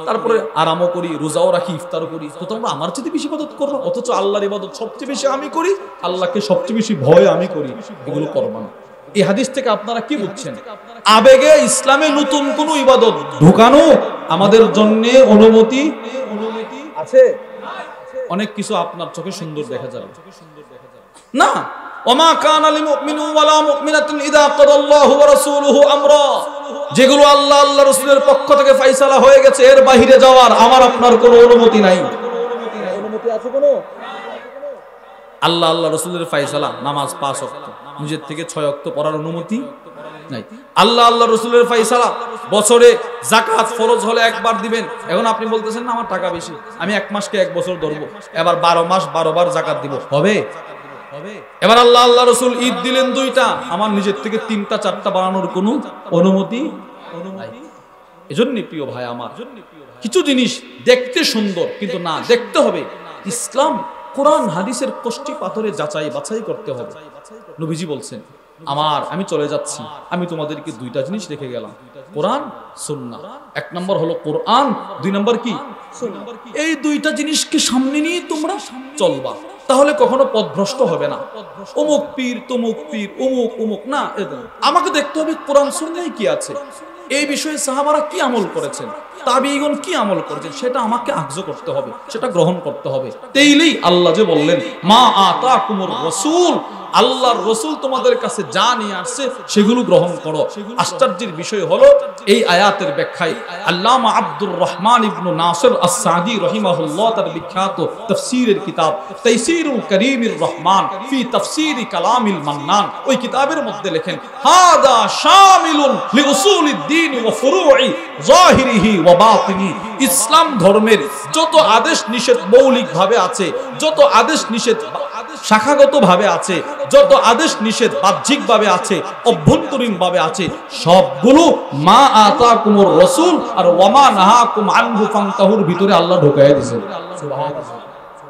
Speaker 1: তারপরে আরামও করি, রোজাও রাখি, ইফতারও করি, তো তোমরা আমার চেয়ে বেশি ইবাদত করবা? অথচ আল্লাহর ইবাদত সবচেয়ে বেশি আমি করি, আল্লাহকে সবচেয়ে বেশি ভয় আমি করি, এগুলো করবা না। এই হাদিস থেকে আপনারা কি বুঝছেন? আবেগে ইসলামে নতুন কোন ইবাদত ঢুকানো আমাদের জন্য অনুমতি আছে? অনেক কিছু আপনার চোখে সুন্দর দেখা যাবে না। ওমা কানা লিলমুমিনি ওয়ালা মুমিনাতিন ইযা কাদাল্লাহু ওয়া রাসূলুহু আমরা, যেগুলো আল্লাহ আল্লাহর রাসূলের পক্ষ থেকে ফয়সালা হয়ে গেছে এর বাইরে যাওয়ার আমার আপনার কোনো অনুমতি নাই। অনুমতি আছে কোনো? আল্লাহ আল্লাহ রাসূলের ফয়সালা নামাজ 5 ওয়াক্ত, নিজের থেকে 6 ওয়াক্ত পড়ার অনুমতি নাই। আল্লাহ আল্লাহ রাসূলের ফয়সালা বছরে যাকাত ফরজ হলে একবার দিবেন। এখন আপনি বলতেছেন না আমার টাকা বেশি, আমি 1 মাসকে 1 বছর ধরবো, এবার 12 মাস 12 বার যাকাত দিব, হবে? এবার আল্লাহ আল্লাহ রাসূল ঈদ দিলেন 2টা, আমার নিজের থেকে 3টা 4টা বানানোর কোনো অনুমতি নাই। এজন্য প্রিয় ভাই আমার, কিছু জিনিস দেখতে সুন্দর কিন্তু না, দেখতে হবে ইসলাম কোরআন হাদিসের কষ্টি পাথরে যাচাই বাছাই করতে হবে। নবীজি বলছেন আমি চলে যাচ্ছি, আমি তোমাদেরকে 2টা জিনিস রেখে গেলাম, কোরআন সুন্নাহ। 1 নম্বর হলো কোরআন, 2 নম্বর কি? সুন্নাহ। এই 2টা জিনিসকে সামনে নিয়ে তোমরা চলবা, তাহলে কখনো পথভ্রষ্ট হবে না। অমুক পীর তমুক পীর অমুক অমুক না, আমাকে দেখতে হবে কোরআন সুন্নাহয় কি আছে, এই বিষয়ে সাহাবারা কি আমল করেছেন, তাবিঈগণ কি আমল করেছেন, সেটা আমাকে আখজ করতে হবে, সেটা গ্রহণ করতে হবে। তাইলেই আল্লাহ যে বললেন মা আতাকুমুর রাসূল, আল্লাহর রাসূল তোমাদের কাছে যা নিয়ে আসছে সেগুলো গ্রহণ করো। আশ্চর্যের বিষয় হলো এই আয়াতের ব্যাখ্যায় আল্লামা আব্দুর রহমান ইবনে নাসির আস-সাদি রাহিমাহুল্লাহ তার বিখ্যাত তাফসীরের কিতাব তাইসিরুল কারীমির রহমান ফি তাফসীরি কালামিল মান্নান, ওই কিতাবের মধ্যে লেখেন হাদা শামিলুন লিউসুলিদ দ্বীন ওয়া ফুরুই যাহিরিহি ওয়া বাতিনি। ইসলাম ধর্মের যত আদেশ নিষেধ মৌলিক ভাবে আছে, যত আদেশ নিষেধ শাখাগত ভাবে আছে, যত আদেশ নিষেধ বাহ্যিক ভাবে আছে, অভ্যন্তরীণ ভাবে আছে, সবগুলো মা আতাকুমুর রাসূল আর ওয়ামা নাহাকুম আনহু ফান্তাহুর ভিতরে আল্লাহ ঢুকাইয়া দিয়েছেন। সুবহানাল্লাহ।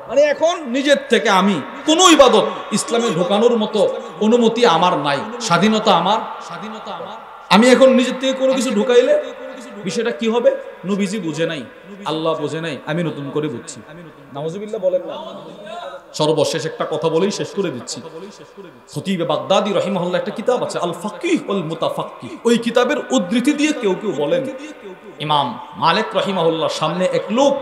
Speaker 1: মানে এখন নিজের থেকে আমি কোন ইবাদত ইসলামে ঢোকানোর মতো অনুমতি আমার নাই, স্বাধীনতা আমার। আমি এখন নিজের থেকে কোনো কিছু ঢুকাইলে বিষয়টা কি হবে? নবীজি বুঝে নাই, আল্লাহ বুঝে নাই, আমি নতুন করে বুঝছি। নাউজুবিল্লাহ বলেন না। সর্বশেষ একটা কথা বলেই শেষ করে দিচ্ছি। খতিব বাগদাদি রাহিমাহুল্লাহ একটা কিতাব আছে আল ফাকিহ ওয়াল মুতাফাক্কিহ, ওই কিতাবের উদ্ধৃতি দিয়ে কেউ কেউ বলেন ইমাম মালিক রাহিমাহুল্লাহ সামনে এক লোক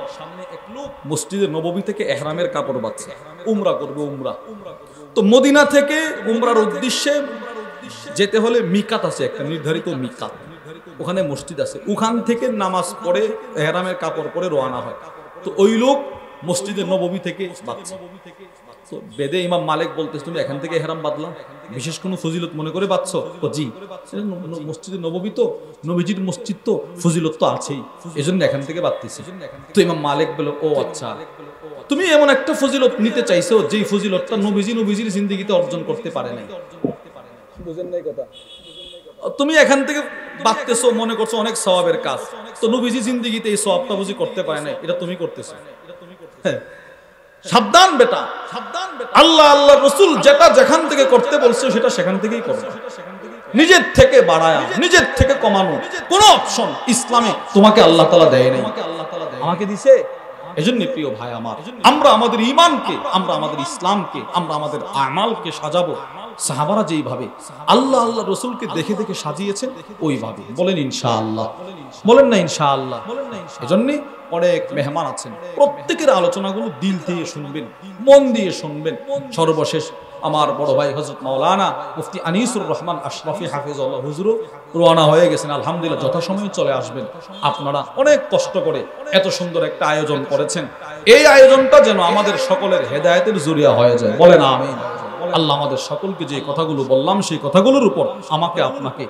Speaker 1: মসজিদে নববী থেকে ইহরামের কাপড় বাঁধছে, উমরা করবে। উমরা তো মদিনা থেকে উমরার উদ্দেশ্যে যেতে হলে মিকাত আছে, একটা নির্ধারিত মিকাত, ওখানে মসজিদ আছে, ওখান থেকে নামাজ পড়ে ইহরামের কাপড় পরে রওনা হয়। তো ওই লোক মসজিদে নববী থেকে বাঁধছে। তো বেদে ইমাম মালিক বলতেছে তুমি এখান থেকে ইহরাম বাঁধলাম, বিশেষ কোনো ফজিলত মনে করে বাঁধছো? তো জি, মসজিদে নববী তো নবীজির মসজিদ, তো ফজিলত তো আছেই, এজন্য এখান থেকে বাঁধতেছি। তো ইমাম মালিক বলল ও আচ্ছা, তুমি এমন একটা ফজিলত নিতে চাইছো যেই ফজিলতটা নবীজির জিন্দেগিতে অর্জন করতে পারে নাই। বুঝেন নাই কথা? তুমি এখান থেকে বাঁধতেছো, মনে করছো অনেক সওয়াবের কাজ, তো নবীজি জিন্দেগিতে এই সওয়াবটা বুঝি করতে পারে নাই, এটা তুমি করতেছো। সাবধান বেটা, সাবধান বেটা, আল্লাহ আল্লাহ রাসূল যেটা যেখান থেকে করতে বলছে সেটা সেখান থেকেই করবে। নিজের থেকে বাড়ায়া নিজের থেকে কমানো কোন অপশন ইসলামে তোমাকে আল্লাহ তাআলা দেয় নাই, আমাকে দিছে। এজন্য প্রিয় ভাই আমার, আমরা আমাদের ঈমানকে, আমরা আমাদের ইসলামকে, আমরা আমাদের আমালকে সাজাবো সাহাবারা যেইভাবে আল্লাহ আল্লাহ রাসূলকে দেখে দেখে সাজিয়েছেন ওইভাবে। বলেন ইনশাআল্লাহ, বলেন না ইনশাআল্লাহ। এজন্য অনেক মেহমান আছেন, প্রত্যেকের আলোচনাগুলো দিল দিয়ে শুনবেন, মন দিয়ে শুনবেন। সর্বশেষ আমার বড় ভাই হযরত মাওলানা মুফতি আনিসুর রহমান আশরাফি হাফিজাল্লাহ হুজুর রওনা হয়ে গেছেন, আলহামদুলিল্লাহ যথাসময়ে চলে আসবেন। আপনারা অনেক কষ্ট করে এত সুন্দর একটা আয়োজন করেছেন, এই আয়োজনটা যেন আমাদের সকলের হেদায়েতের জরিয়া হয়ে যায়। বলেন আমিন। আল্লাহ আমাদের সকলকে যে কথাগুলো বললাম সেই কথাগুলোর উপর আমাকে আপনাকে